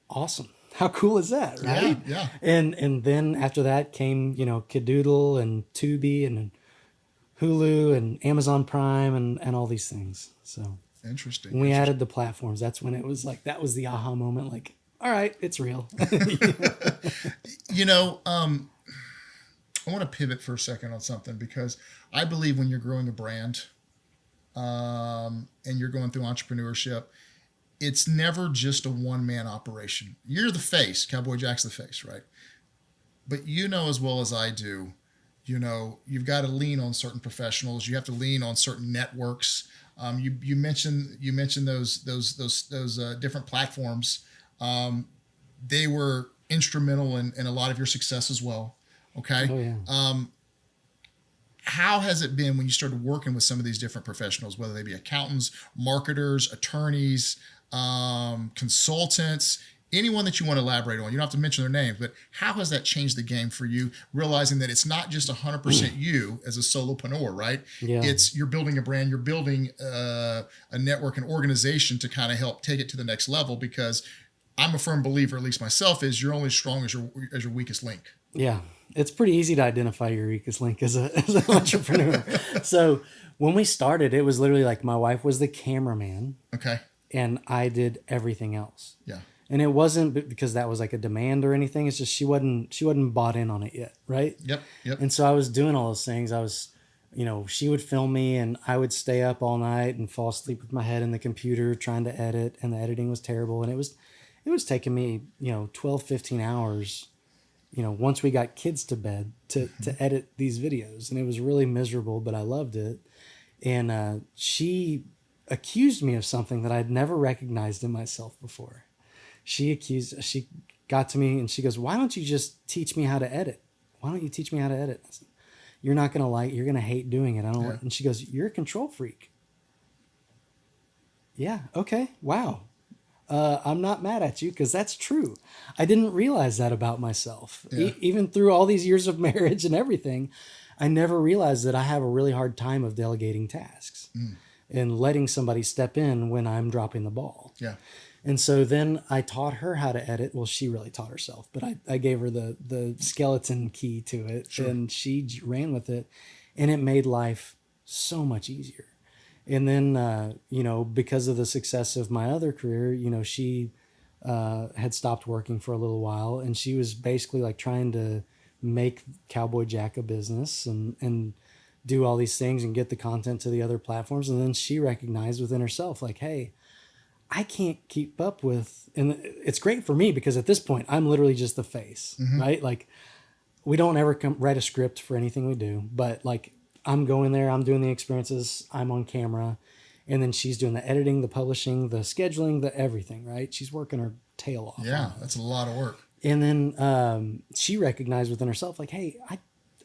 Awesome. How cool is that, right? Yeah. And then after that came, Kadoodle and Tubi and Hulu and Amazon Prime and all these things. So interesting. When we added the platforms, that's when it was that was the aha moment. Like, all right, it's real. I want to pivot for a second on something, because I believe when you're growing a brand, and you're going through entrepreneurship, it's never just a one-man operation. You're the face. Cowboy Jack's the face, right? But you know as well as I do, you've got to lean on certain professionals. You have to lean on certain networks. You mentioned those different platforms. They were instrumental in a lot of your success as well. Okay. Oh, yeah. How has it been when you started working with some of these different professionals, whether they be accountants, marketers, attorneys, consultants, anyone that you want to elaborate on? You don't have to mention their names, but how has that changed the game for you, realizing that it's not just 100% you as a solopreneur, right? Yeah. You're building a brand, you're building a network, an organization to kind of help take it to the next level, because I'm a firm believer, at least myself, is you're only as strong as your weakest link. Yeah. It's pretty easy to identify your weakest link as an entrepreneur. So when we started, it was literally like my wife was the cameraman. Okay. And I did everything else. Yeah. And it wasn't because that was like a demand or anything. It's just she wasn't bought in on it yet, right? Yep. And so I was doing all those things. I was, she would film me and I would stay up all night and fall asleep with my head in the computer trying to edit, and the editing was terrible. And it was taking me, 12, 15 hours, once we got kids to bed to edit these videos. And it was really miserable, but I loved it. And she accused me of something that I'd never recognized in myself before. She got to me and she goes, "Why don't you just teach me how to edit? Why don't you teach me how to edit?" I said, "You're not going to you're going to hate doing it. I don't." Yeah. And she goes, "You're a control freak." Yeah. Okay. Wow. I'm not mad at you, because that's true. I didn't realize that about myself. Yeah. Even through all these years of marriage and everything, I never realized that I have a really hard time of delegating tasks and letting somebody step in when I'm dropping the ball. Yeah. And so then I taught her how to edit. Well, she really taught herself, but I gave her the skeleton key to it. Sure. And she ran with it, and it made life so much easier. And then, because of the success of my other career, she had stopped working for a little while, and she was basically like trying to make Cowboy Jack a business and do all these things and get the content to the other platforms. And then she recognized within herself, like, hey, I can't keep up with, and it's great for me because at this point I'm literally just the face, right? Like, we don't ever write a script for anything we do, but like, I'm going there, I'm doing the experiences, I'm on camera, and then she's doing the editing, the publishing, the scheduling, the everything, right? She's working her tail off. Yeah, that's a lot of work. And then she recognized within herself, like, hey,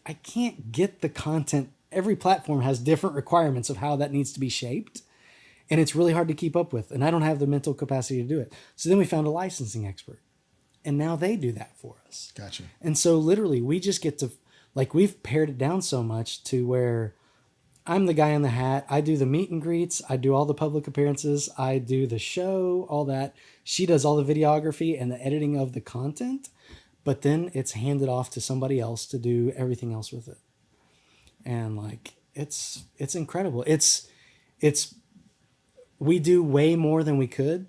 I can't get the content. Every platform has different requirements of how that needs to be shaped, and it's really hard to keep up with, and I don't have the mental capacity to do it. So then we found a licensing expert, and now they do that for us. Gotcha. And so literally we just get to, like, we've pared it down so much to where I'm the guy in the hat. I do the meet and greets. I do all the public appearances. I do the show, all that. She does all the videography and the editing of the content, but then it's handed off to somebody else to do everything else with it. And like, it's incredible. We do way more than we could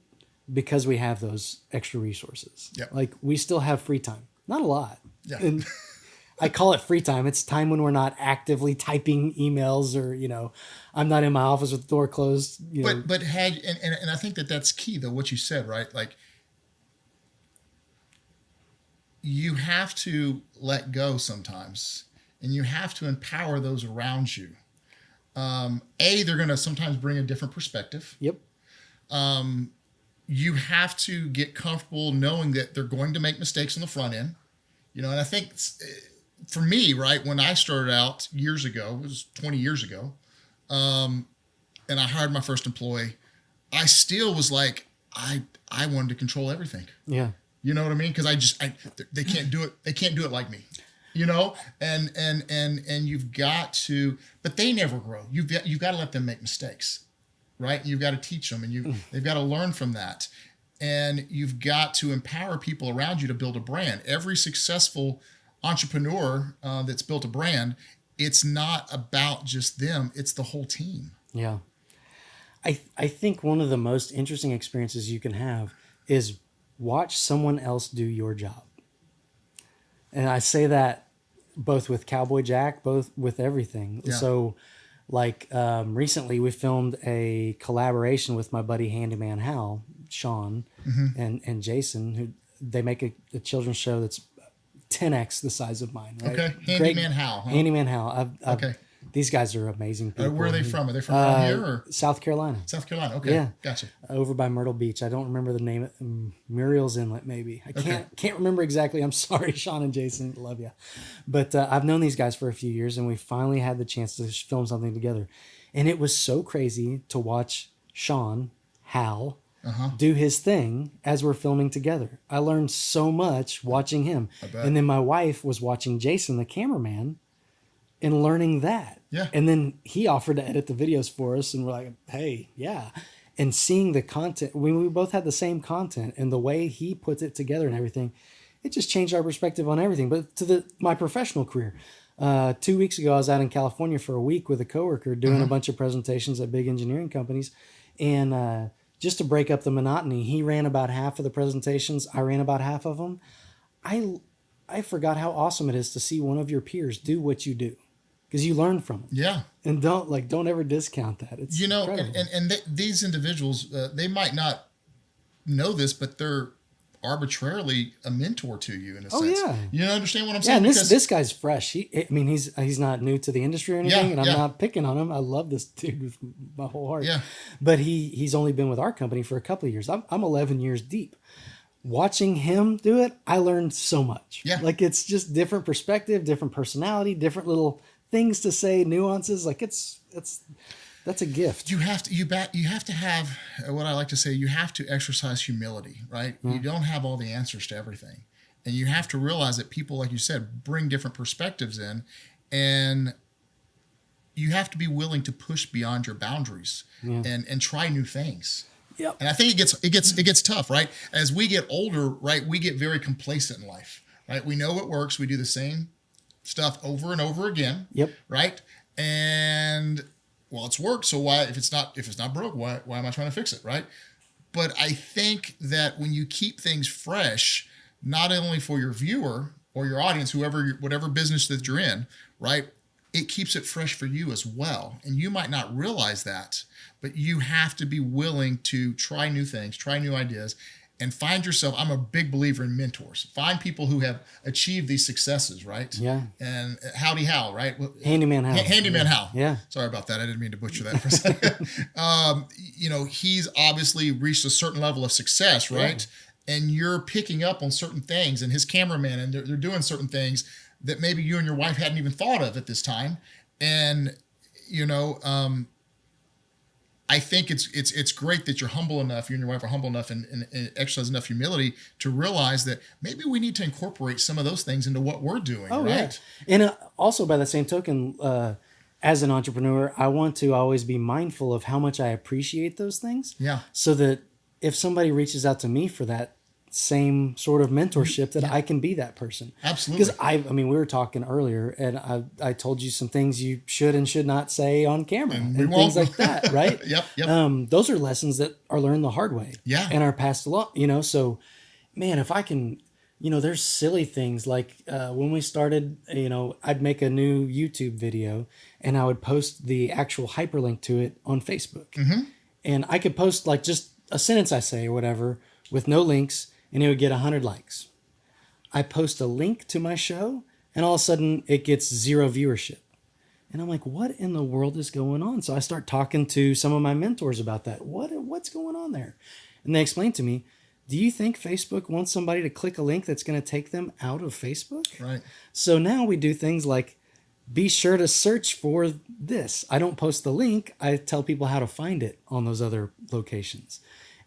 because we have those extra resources. Yep. Like, we still have free time. Not a lot. Yeah. And I call it free time. It's time when we're not actively typing emails or, I'm not in my office with the door closed. But I think that's key though, what you said, right? Like, you have to let go sometimes, and you have to empower those around you. They're going to sometimes bring a different perspective. Yep. You have to get comfortable knowing that they're going to make mistakes on the front end, and I think for me, right, when I started out years ago, it was 20 years ago, and I hired my first employee, I still was like, I wanted to control everything. Yeah. You know what I mean? Because they can't do it. They can't do it like me. And you've got to, but they never grow. You've got to let them make mistakes, right? You've got to teach them, and they've got to learn from that. And you've got to empower people around you to build a brand. Every successful entrepreneur that's built a brand, it's not about just them, it's the whole team. Yeah. I think one of the most interesting experiences you can have is watch someone else do your job. And I say that both with Cowboy Jack, both with everything. Yeah. So like recently we filmed a collaboration with my buddy Handyman Hal Sean and Jason, who they make a children's show that's 10x the size of mine. Right? Okay. Handyman Hal. Huh? Handyman Hal. Okay. These guys are amazing people. Where are they from? Are they from around here or South Carolina? South Carolina? Okay. Yeah. Gotcha. Over by Myrtle Beach. I don't remember the name. Muriel's Inlet, maybe. I can't remember exactly. I'm sorry, Sean and Jason. Love you. But I've known these guys for a few years, and we finally had the chance to film something together. And it was so crazy to watch Sean, Hal, do his thing as we're filming together. I learned so much watching him. And then my wife was watching Jason, the cameraman, and learning that. Yeah. And then he offered to edit the videos for us, and we're like, hey, yeah. And seeing the content, when we both had the same content and the way he puts it together and everything, it just changed our perspective on everything. But to my professional career, 2 weeks ago, I was out in California for a week with a coworker doing a bunch of presentations at big engineering companies. And just to break up the monotony, he ran about half of the presentations. I ran about half of them. I forgot how awesome it is to see one of your peers do what you do, because you learn from them. Yeah. And don't ever discount that. It's incredible. These individuals, they might not know this, but they're arbitrarily a mentor to you in a sense. Yeah. You understand what I'm Yeah, saying? and this guy's fresh. He's not new to the industry or anything, and I'm not picking on him. I love this dude with my whole heart. Yeah. But he's only been with our company for a couple of years. I'm 11 years deep. Watching him do it, I learned so much. Yeah. Like, it's just different perspective, different personality, different little things to say, nuances. Like, that's a gift. You have to have what I like to say. You have to exercise humility, right? You don't have all the answers to everything, and you have to realize that people, like you said, bring different perspectives in, and you have to be willing to push beyond your boundaries and try new things. Yep. And I think it gets tough, right? As we get older, right, we get very complacent in life, right? We know what works. We do the same stuff over and over again. Yep. Right. And well, it's worked. So why, if it's not broke, why am I trying to fix it? Right. But I think that when you keep things fresh, not only for your viewer or your audience, whatever business that you're in, right, it keeps it fresh for you as well. And you might not realize that, but you have to be willing to try new things, try new ideas, and find yourself. I'm a big believer in mentors. Find people who have achieved these successes, right? Yeah. And Howdy Hal, right? Handyman Hal. Handyman Hal. Yeah. Sorry about that. I didn't mean to butcher that for a second. He's obviously reached a certain level of success, right? Yeah. And you're picking up on certain things, and his cameraman, and they're doing certain things that maybe you and your wife hadn't even thought of at this time. And, I think it's great that you're humble enough, you and your wife are humble enough and exercise enough humility to realize that maybe we need to incorporate some of those things into what we're doing, right? Yeah. And also, by the same token, as an entrepreneur, I want to always be mindful of how much I appreciate those things. Yeah. So that if somebody reaches out to me for that same sort of mentorship, that I can be that person. Absolutely. Because we were talking earlier, and I told you some things you should and should not say on camera and things like that, right? Yep. Those are lessons that are learned the hard way. Yeah. And are passed along, so man, if I can, there's silly things like when we started, I'd make a new YouTube video and I would post the actual hyperlink to it on Facebook. Mm-hmm. And I could post like just a sentence I say or whatever with no links, and it would get 100 likes. I post a link to my show, and all of a sudden it gets 0 viewership. And I'm like, what in the world is going on? So I start talking to some of my mentors about that. What's going on there? And they explained to me, do you think Facebook wants somebody to click a link that's going to take them out of Facebook? Right. So now we do things like, be sure to search for this. I don't post the link. I tell people how to find it on those other locations.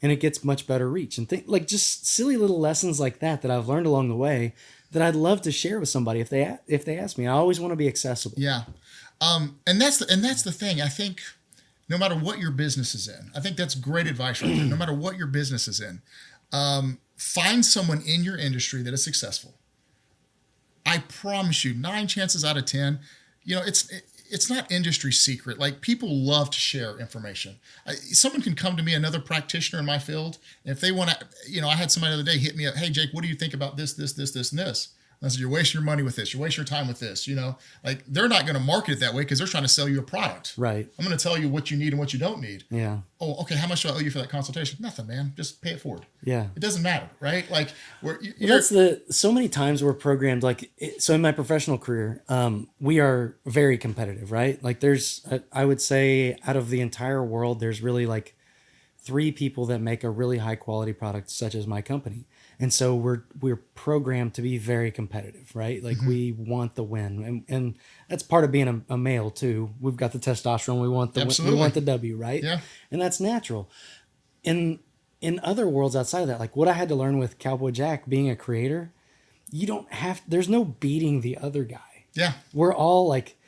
And it gets much better reach, and like just silly little lessons like that I've learned along the way that I'd love to share with somebody if they ask me. I always want to be accessible. Yeah. And that's the thing. I think no matter what your business is in, I think that's great advice right there. No matter what your business is in, find someone in your industry that is successful. I promise you, 9 chances out of 10, it's not industry secret. Like, people love to share information. Someone can come to me, another practitioner in my field, and if they want to, I had somebody the other day hit me up, hey, Jake, what do you think about this, and this? I said, you're wasting your money with this. You're wasting your time with this. Like they're not going to market it that way because they're trying to sell you a product. Right. I'm going to tell you what you need and what you don't need. Yeah. Oh, okay. How much do I owe you for that consultation? Nothing, man. Just pay it forward. Yeah. It doesn't matter, right? Like so many times we're programmed so in my professional career, we are very competitive, right? Like I would say out of the entire world, there's really like 3 people that make a really high quality product, such as my company. And so we're programmed to be very competitive, right? Like we want the win, and that's part of being a male too. We've got the testosterone. We want the W, right? Yeah. And that's natural. In other worlds outside of that, like what I had to learn with Cowboy Jack being a creator, there's no beating the other guy. Yeah. We're all like,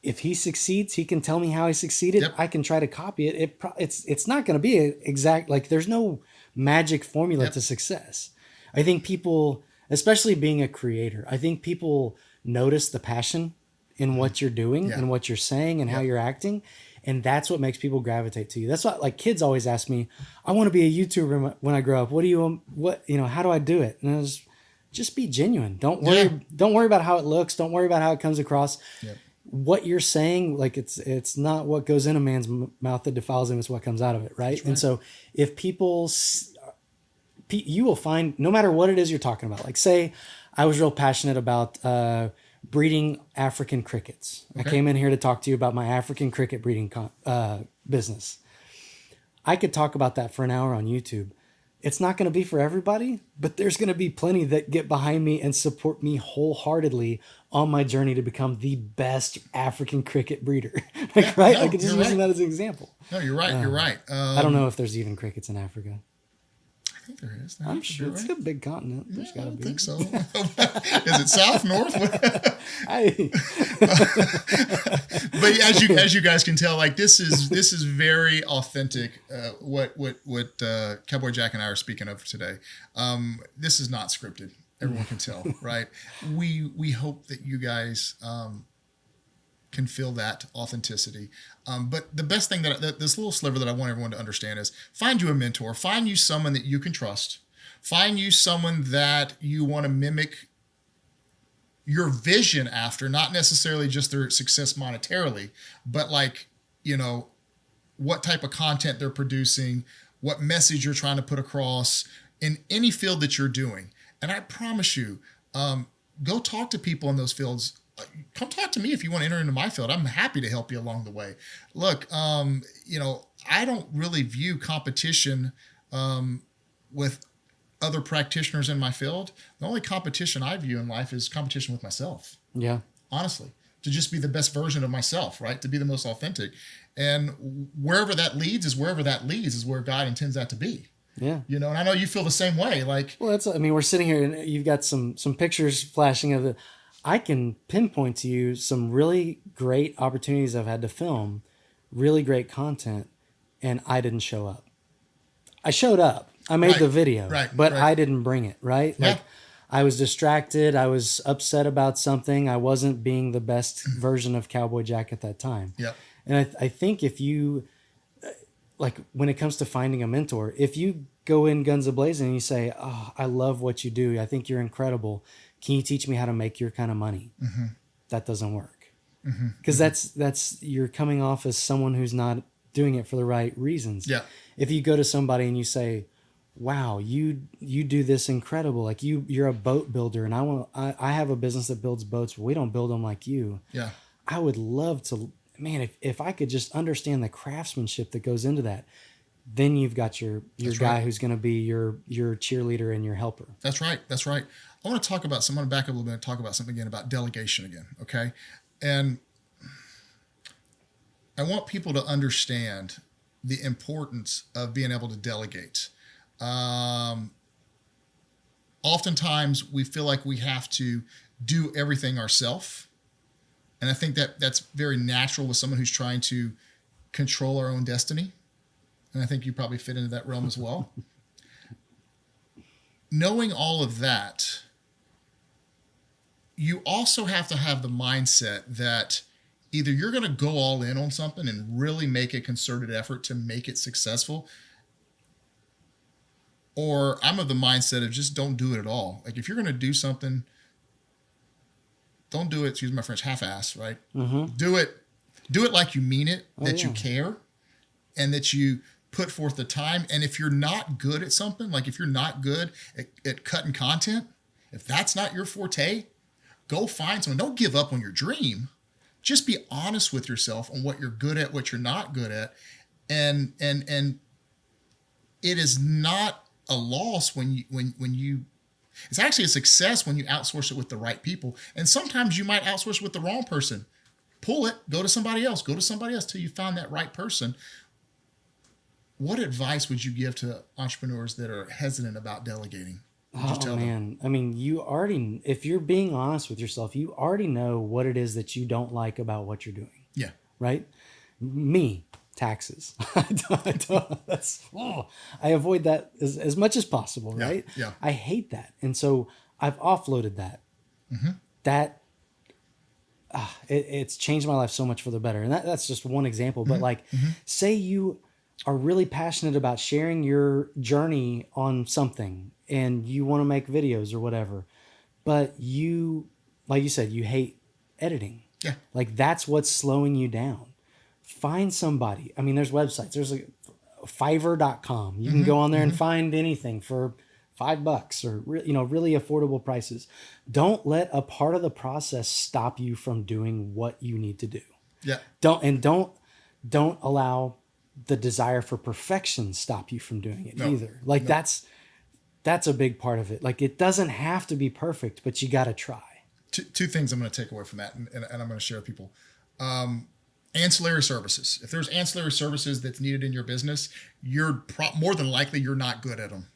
if he succeeds, he can tell me how he succeeded. Yep. I can try to copy it. It's not going to be exact. Like there's no magic formula to success. I think people, especially being a creator, I think people notice the passion in what you're doing and what you're saying and how you're acting. And that's what makes people gravitate to you. That's why, like, kids always ask me, I want to be a YouTuber when I grow up. How do I do it? And I was just be genuine. Don't worry about how it looks. Don't worry about how it comes across. Yep. What you're saying, like it's not what goes in a man's mouth that defiles him, it's what comes out of it. Right. And so if you will find, no matter what it is you're talking about, like say I was real passionate about breeding African crickets. Okay. I came in here to talk to you about my African cricket breeding business. I could talk about that for an hour on YouTube. It's not going to be for everybody, but there's going to be plenty that get behind me and support me wholeheartedly on my journey to become the best African cricket breeder. Right? No, I could just use that as an example. No, you're right. You're right. I don't know if there's even crickets in Africa. I think there is. I'm sure it's a big continent. There's gotta be. I think so. Is it south, north? But as you guys can tell, like this is very authentic. What Cowboy Jack and I are speaking of today. This is not scripted. Everyone can tell, right? We hope that you guys can feel that authenticity. But the best thing this little sliver that I want everyone to understand is find you a mentor, find you someone that you can trust, find you someone that you want to mimic your vision after, not necessarily just their success monetarily, but like, what type of content they're producing, what message you're trying to put across in any field that you're doing. And I promise you, go talk to people in those fields. Come talk to me if you want to enter into my field. I'm happy to help you along the way. Look, I don't really view competition with other practitioners in my field. The only competition I view in life is competition with myself. Yeah. Honestly, to just be the best version of myself, right? To be the most authentic. And wherever that leads is where God intends that to be. Yeah. And I know you feel the same way. Like, well, we're sitting here and you've got some pictures flashing of the, I can pinpoint to you some really great opportunities I've had to film, really great content, and I didn't show up. I showed up. I made the video, but I didn't bring it, right? Like I was distracted. I was upset about something. I wasn't being the best version of Cowboy Jack at that time. Yeah. And I think if you, like when it comes to finding a mentor, if you go in guns a-blazing and you say, oh, I love what you do. I think you're incredible. Can you teach me how to make your kind of money? Mm-hmm. That doesn't work. Because that's you're coming off as someone who's not doing it for the right reasons. Yeah. If you go to somebody and you say, wow, you do this incredible. Like you're a boat builder and I have a business that builds boats, but we don't build them like you. Yeah. I would love to, man, if I could just understand the craftsmanship that goes into that, then you've got your guy who's going to be your cheerleader and your helper. That's right. That's right. I want to talk about I'm going to back up a little bit and talk about something again about delegation again. Okay. And I want people to understand the importance of being able to delegate. Oftentimes we feel like we have to do everything ourselves. And I think that's very natural with someone who's trying to control our own destiny. And I think you probably fit into that realm as well. Knowing all of that, you also have to have the mindset that either you're going to go all in on something and really make a concerted effort to make it successful, or I'm of the mindset of just don't do it at all. Like if you're going to do something, don't do it, excuse my French, half-ass, right? Mm-hmm. Do it like you mean it, that yeah. you care, and that you put forth the time. And if you're not good at something, like if you're not good at cutting content, if that's not your forte, go find someone. Don't give up on your dream. Just be honest with yourself on what you're good at, what you're not good at. And it is not a loss when you it's actually a success when you outsource it with the right people. And sometimes you might outsource with the wrong person. Pull it, go to somebody else till you find that right person. What advice would you give to entrepreneurs that are hesitant about delegating? Oh man. I mean, if you're being honest with yourself, you already know what it is that you don't like about what you're doing. Yeah. Right? Me, taxes. I avoid that as much as possible, right? Yeah. I hate that. And so I've offloaded that. Mm-hmm. It's changed my life so much for the better. And that's just one example. But say you are really passionate about sharing your journey on something and you want to make videos or whatever, but you, like you said, you hate editing. Yeah. Like that's what's slowing you down. Find somebody. I mean, there's websites. There's Fiverr.com. You can go on there and find anything for $5 or really affordable prices. Don't let a part of the process stop you from doing what you need to do. Yeah. Don't allow the desire for perfection stop you from doing it either. Like that's a big part of it. Like it doesn't have to be perfect, but you got to try. Two things I'm going to take away from that, and I'm going to share with people. Ancillary services. If there's ancillary services that's needed in your business, you're more than likely you're not good at them.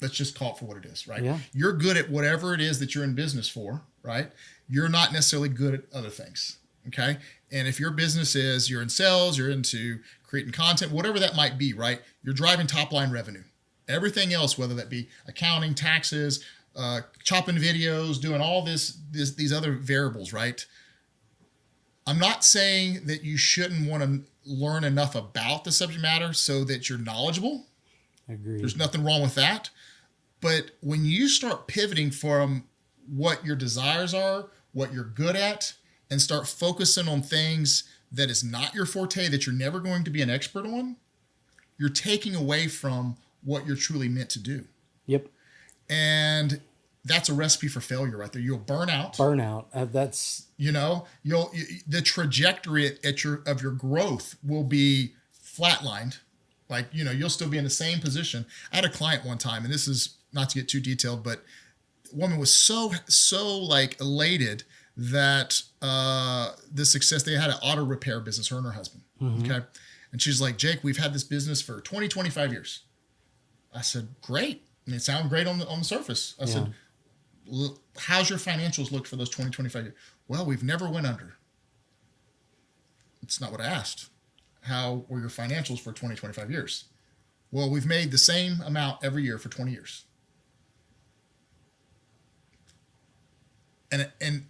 Let's just call it for what it is, right? Yeah. You're good at whatever it is that you're in business for, right? You're not necessarily good at other things, okay? And if your business is you're in sales, you're into creating content, whatever that might be, right? You're driving top line revenue. Everything else, whether that be accounting, taxes, chopping videos, doing all these other variables, right? I'm not saying that you shouldn't want to learn enough about the subject matter so that you're knowledgeable. Agreed. There's nothing wrong with that. But when you start pivoting from what your desires are, what you're good at, and start focusing on things that is not your forte, that you're never going to be an expert on, you're taking away from what you're truly meant to do. Yep. And that's a recipe for failure right there. You'll burn out. That's The trajectory of your growth will be flatlined. Like, you'll still be in the same position. I had a client one time, and this is not to get too detailed, but the woman was so like elated that the success, they had an auto repair business, her and her husband. Mm-hmm. Okay. And she's like, Jake, we've had this business for 25 years. I said, great. And it sounded great on the surface. I said, how's your financials look for those 25 years? Well, we've never went under. It's not what I asked. How were your financials for 25 years? Well, we've made the same amount every year for 20 years. And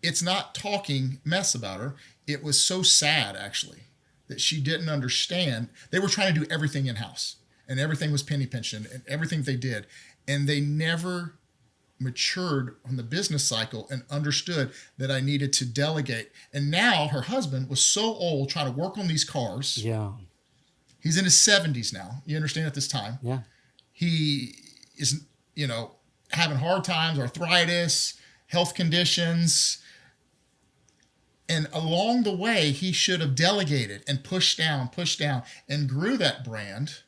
it's not talking mess about her. It was so sad, actually, that she didn't understand. They were trying to do everything in-house, and everything was penny pinching, and everything they did. And they never matured on the business cycle and understood that I needed to delegate. And now her husband was so old trying to work on these cars. Yeah. He's in his 70s now. You understand, at this time. Yeah. He is, having hard times, arthritis, health conditions. And along the way, he should have delegated and pushed down, and grew that brand.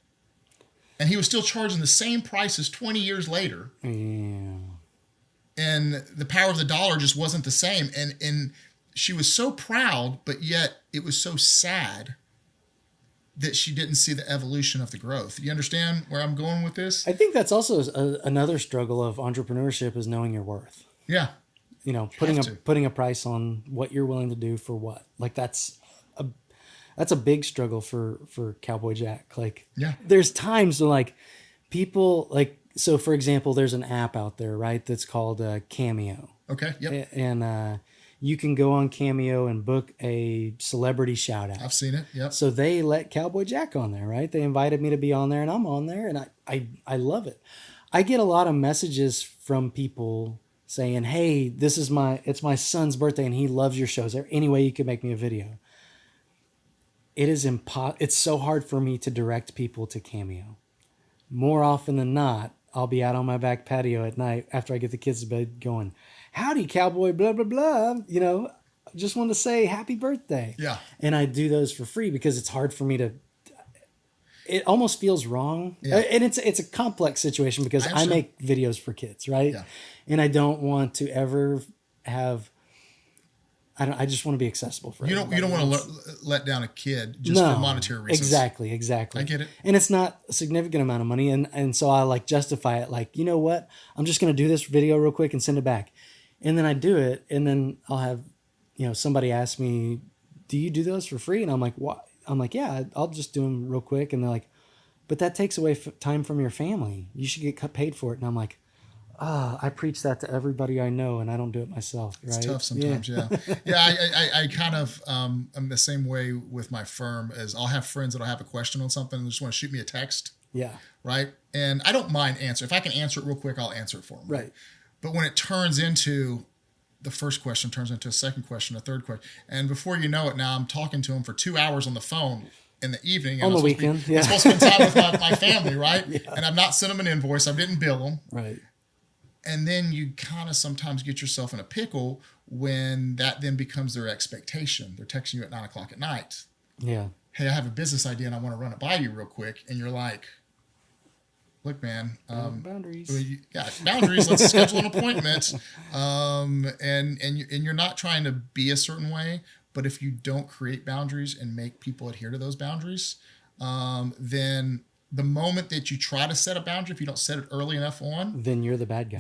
And he was still charging the same prices 20 years later. Yeah. And the power of the dollar just wasn't the same. And she was so proud, but yet it was so sad that she didn't see the evolution of the growth. You understand where I'm going with this? I think that's also another struggle of entrepreneurship, is knowing your worth. Yeah. Putting a price on what you're willing to do for what. Like that's a big struggle for Cowboy Jack. Like, yeah, there's times when like people like, so for example, there's an app out there, right? That's called Cameo. Okay. Yep. And you can go on Cameo and book a celebrity shout out. I've seen it. Yep. So they let Cowboy Jack on there, right? They invited me to be on there, and I'm on there, and I love it. I get a lot of messages from people saying, hey, it's my son's birthday and he loves your show. Is there any way you could make me a video? It's so hard for me to direct people to Cameo. More often than not, I'll be out on my back patio at night after I get the kids to bed going, howdy, cowboy, blah, blah, blah. Just want to say happy birthday. Yeah. And I do those for free because it's hard for me to, it almost feels wrong. Yeah. And it's a complex situation because I make videos for kids, right? Yeah. And I don't want to ever have, I just want to be accessible for everybody. You don't want to let down a kid just for monetary reasons. Exactly. I get it. And it's not a significant amount of money. And so I like justify it like, you know what? I'm just going to do this video real quick and send it back. And then I do it. And then I'll have, somebody ask me, do you do those for free? And I'm like, what? I'm like, yeah, I'll just do them real quick. And they're like, but that takes away time from your family. You should get paid for it. And I'm like, I preach that to everybody I know, and I don't do it myself. Right? It's tough sometimes, yeah. I kind of I'm the same way with my firm. As I'll have friends that'll have a question on something and just want to shoot me a text. Yeah. Right. And I don't mind answering. If I can answer it real quick, I'll answer it for them. Right. But when it turns into the first question, turns into a second question, a third question, and before you know it, now I'm talking to them for 2 hours on the phone in the evening. On the weekend, I'm supposed to spend time with my family, right? Yeah. And I've not sent them an invoice. I didn't bill them. Right. And then you kind of sometimes get yourself in a pickle when that then becomes their expectation. They're texting you at 9:00 at night. Yeah. Hey, I have a business idea and I want to run it by you real quick. And you're like, look, man, boundaries. Boundaries. Let's schedule an appointment. And you're not trying to be a certain way, but if you don't create boundaries and make people adhere to those boundaries, then the moment that you try to set a boundary, if you don't set it early enough on, then you're the bad guy.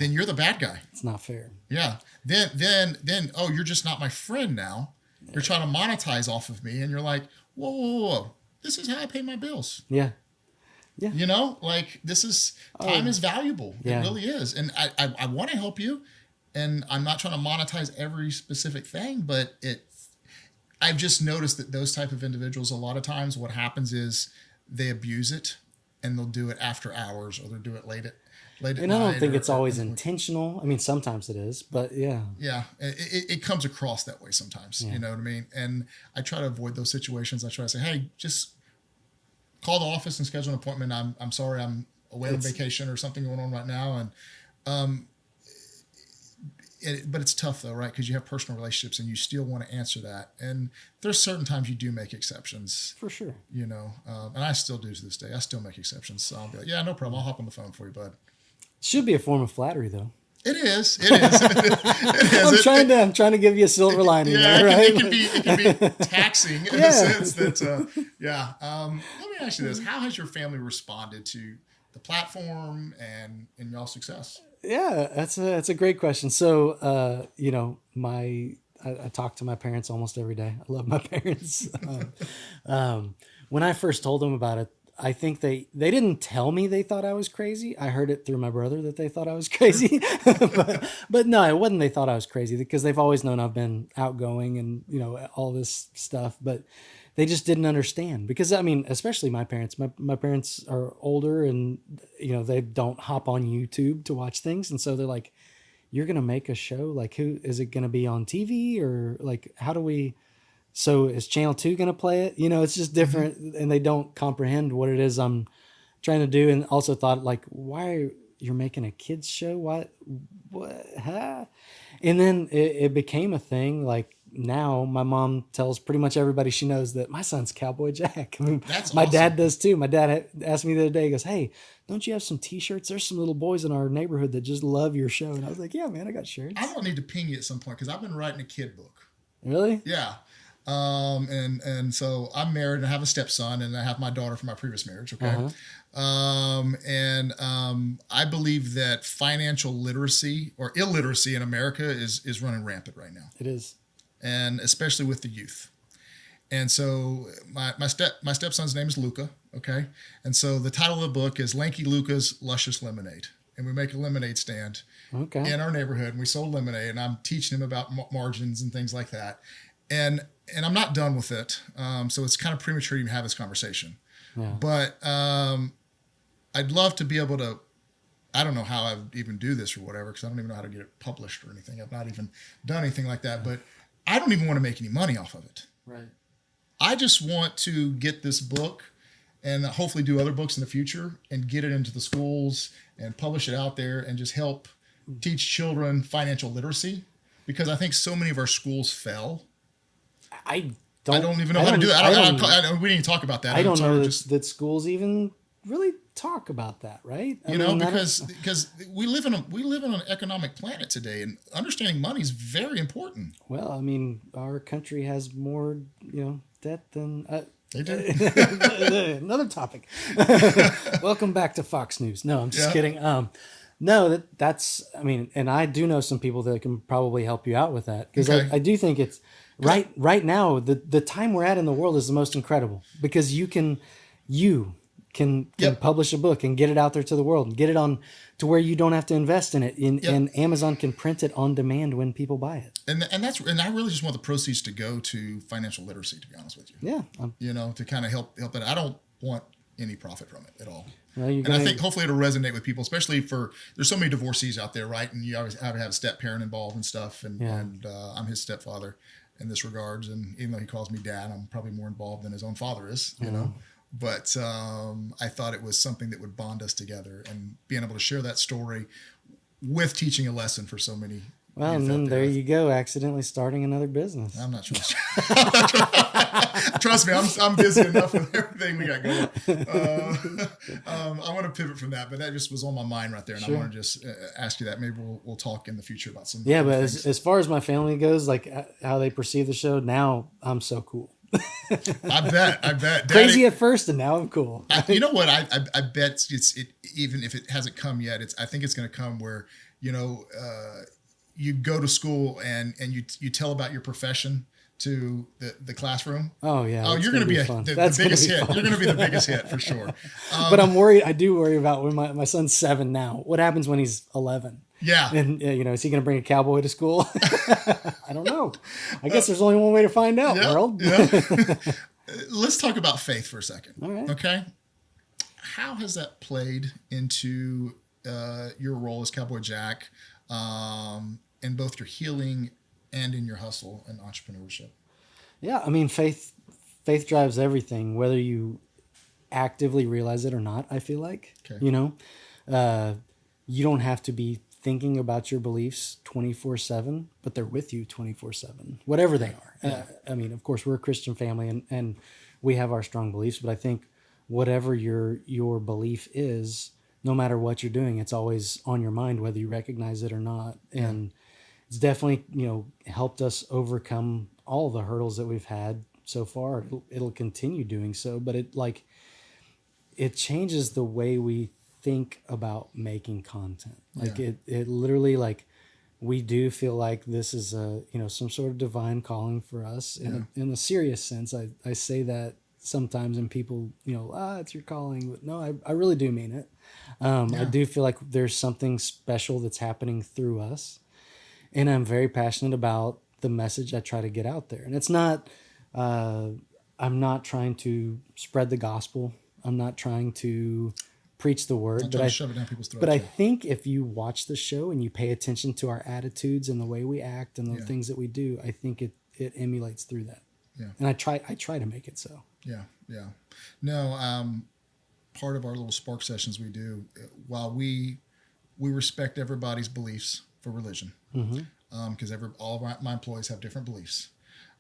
It's not fair. Yeah. Then, you're just not my friend now. Yeah. You're trying to monetize off of me. And you're like, whoa. This is how I pay my bills. Yeah. Yeah. This is, time is valuable. Yeah. It really is. And I want to help you. And I'm not trying to monetize every specific thing, but I've just noticed that those type of individuals, a lot of times what happens is they abuse it. And they'll do it after hours, or they'll do it late at night. And I don't think it's always intentional. I mean, sometimes it is, but yeah. Yeah, it comes across that way sometimes. Yeah. You know what I mean? And I try to avoid those situations. I try to say, hey, just call the office and schedule an appointment. I'm sorry, I'm away on vacation or something going on right now, and but it's tough though, right? Because you have personal relationships and you still want to answer that. And there's certain times you do make exceptions. For sure. And I still do to this day. I still make exceptions. So I'll be like, yeah, no problem. I'll hop on the phone for you, bud. Should be a form of flattery though. It is. I'm trying to give you a silver lining there, right? It can be taxing in the sense that, let me ask you this. How has your family responded to the platform and y'all success? Yeah, that's a great question. So, I talk to my parents almost every day. I love my parents. When I first told them about it, I think they didn't tell me they thought I was crazy. I heard it through my brother that they thought I was crazy, but no, it wasn't. They thought I was crazy because they've always known I've been outgoing and, all this stuff, but they just didn't understand because especially my parents, my parents are older and, they don't hop on YouTube to watch things. And so they're like, you're going to make a show? Like, who is it going to be on TV or like, how do we, so is Channel 2 going to play it? It's just different and they don't comprehend what it is I'm trying to do. And also thought like, why you're making a kids show? What? Huh? And then it became a thing. Like now my mom tells pretty much everybody she knows that my son's Cowboy Jack. That's my awesome. Dad does too. My dad asked me the other day, he goes, hey, don't you have some t-shirts? There's some little boys in our neighborhood that just love your show. And I was like, yeah, man, I got shirts. I don't need to ping you at some point because I've been writing a kid book. Really? Yeah. And so I'm married and I have a stepson and I have my daughter from my previous marriage. Okay. I believe that financial literacy or illiteracy in America is running rampant right now. It is. And especially with the youth. And so my stepson's name is Luca. Okay. And so the title of the book is Lanky Luca's Luscious Lemonade. And we make a lemonade stand in our neighborhood and we sold lemonade and I'm teaching him about margins and things like that. And I'm not done with it. So it's kind of premature to even have this conversation. Yeah. But I'd love to be able to I don't know how I would even do this or whatever, because I don't even know how to get it published or anything. I've not even done anything like that, but I don't even want to make any money off of it. Right. I just want to get this book and hopefully do other books in the future and get it into the schools and publish it out there and just help teach children financial literacy, because I think so many of our schools fail. I don't even know how to do that. We didn't talk about that. I don't know that schools even really talk about that, right? I mean, because we live in an economic planet today, and understanding money is very important. Well, I mean, our country has more, debt than They do. another topic. Welcome back to Fox News. No, I'm just kidding. No, that's. I mean, and I do know some people that can probably help you out with that, because I do think it's right now. The time we're at in the world is the most incredible, because you can publish a book and get it out there to the world and get it on to where you don't have to invest in it. And Amazon can print it on demand when people buy it. And I really just want the proceeds to go to financial literacy, to be honest with you. Yeah. To kind of help that. I don't want any profit from it at all. Well, I think hopefully it'll resonate with people, especially there's so many divorcees out there, right? And you always have to have a step parent involved and stuff. And I'm his stepfather in this regards. And even though he calls me dad, I'm probably more involved than his own father is, you know. But I thought it was something that would bond us together, and being able to share that story with teaching a lesson for so many. Well, and then there you go, accidentally starting another business. I'm not sure. Trust me, I'm busy enough with everything we got going. I want to pivot from that, but that just was on my mind right there, and I want to just ask you that. Maybe we'll talk in the future about some. Yeah, but as far as my family goes, like how they perceive the show now, I'm so cool. I bet. Daddy, crazy at first, and now I'm cool. You know what? I bet even if it hasn't come yet, I think it's going to come where you go to school and you tell about your profession to the classroom. Oh yeah. Oh, you're going to be the biggest hit. You're going to be the biggest hit for sure. But I'm worried. I do worry about when my son's 7 now. What happens when he's 11? Yeah. And, is he going to bring a cowboy to school? I don't know. I guess there's only one way to find out, world. Let's talk about faith for a second. All right. Okay. How has that played into your role as Cowboy Jack in both your healing and in your hustle and entrepreneurship? Yeah. I mean, faith drives everything, whether you actively realize it or not, I feel like. Okay. You don't have to be thinking about your beliefs 24/7, but they're with you 24/7, whatever they are. Yeah. I mean, of course, we're a Christian family and we have our strong beliefs, but I think whatever your belief is, no matter what you're doing, it's always on your mind, whether you recognize it or not. And it's definitely, helped us overcome all the hurdles that we've had so far. It'll continue doing so, but it changes the way we think about making content. It literally, we do feel like this is some sort of divine calling for us in a serious sense. I say that sometimes, and people, it's your calling, but no, I really do mean it. I do feel like there's something special that's happening through us, and I'm very passionate about the message I try to get out there. And it's not, I'm not trying to spread the gospel. I'm not trying to preach the word, shove it down people's throats. But I think if you watch the show and you pay attention to our attitudes and the way we act and the things that we do, I think it emulates through that. Yeah. And I try to make it so. Yeah. Yeah. No, part of our little spark sessions we do, while we respect everybody's beliefs for religion, because all of my employees have different beliefs.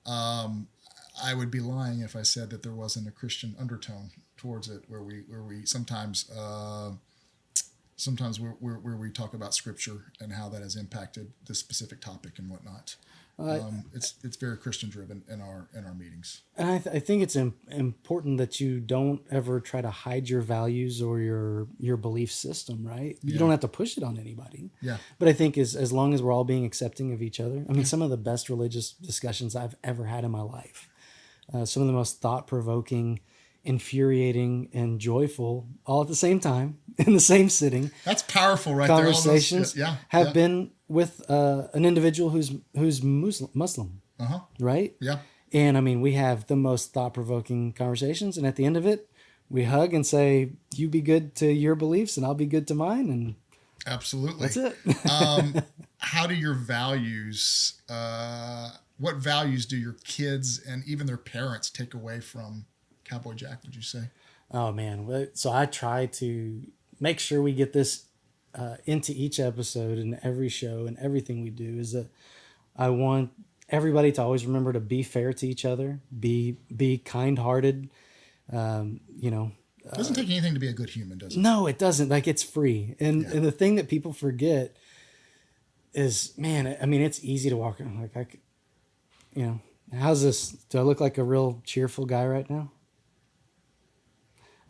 I would be lying if I said that there wasn't a Christian undertone towards it, where we sometimes where we talk about scripture and how that has impacted this specific topic and whatnot. It's very Christian driven in our meetings. And I think it's important that you don't ever try to hide your values or your belief system, right? You don't have to push it on anybody. Yeah. But I think as long as we're all being accepting of each other, I mean, some of the best religious discussions I've ever had in my life, some of the most thought-provoking, infuriating, and joyful, all at the same time in the same sitting. That's powerful, right? Conversations have been with an individual who's Muslim, right? Yeah. And I mean, we have the most thought-provoking conversations, and at the end of it, we hug and say, "You be good to your beliefs, and I'll be good to mine," and Absolutely. That's it. How do your values, what values do your kids and even their parents take away from Cowboy Jack, would you say? Oh man. So I try to make sure we get this into each episode and every show and everything we do is that I want everybody to always remember to be fair to each other, be kind-hearted. It doesn't take anything to be a good human, does it? No, it doesn't. Like, it's free. And the thing that people forget is, man, I mean, it's easy to walk around like, how's this? Do I look like a real cheerful guy right now?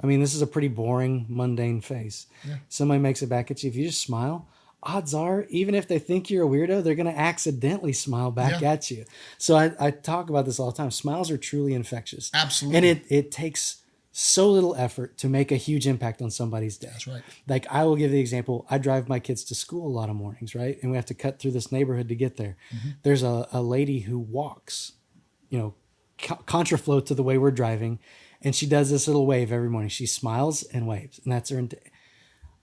I mean, this is a pretty boring, mundane face. Yeah. Somebody makes it back at you. If you just smile, odds are, even if they think you're a weirdo, they're going to accidentally smile back at you. So I talk about this all the time. Smiles are truly infectious. Absolutely. And it takes so little effort to make a huge impact on somebody's day. That's right. Like, I will give the example. I drive my kids to school a lot of mornings, right? And we have to cut through this neighborhood to get there. Mm-hmm. There's a lady who walks, contraflow to the way we're driving. And she does this little wave every morning. She smiles and waves. And that's her.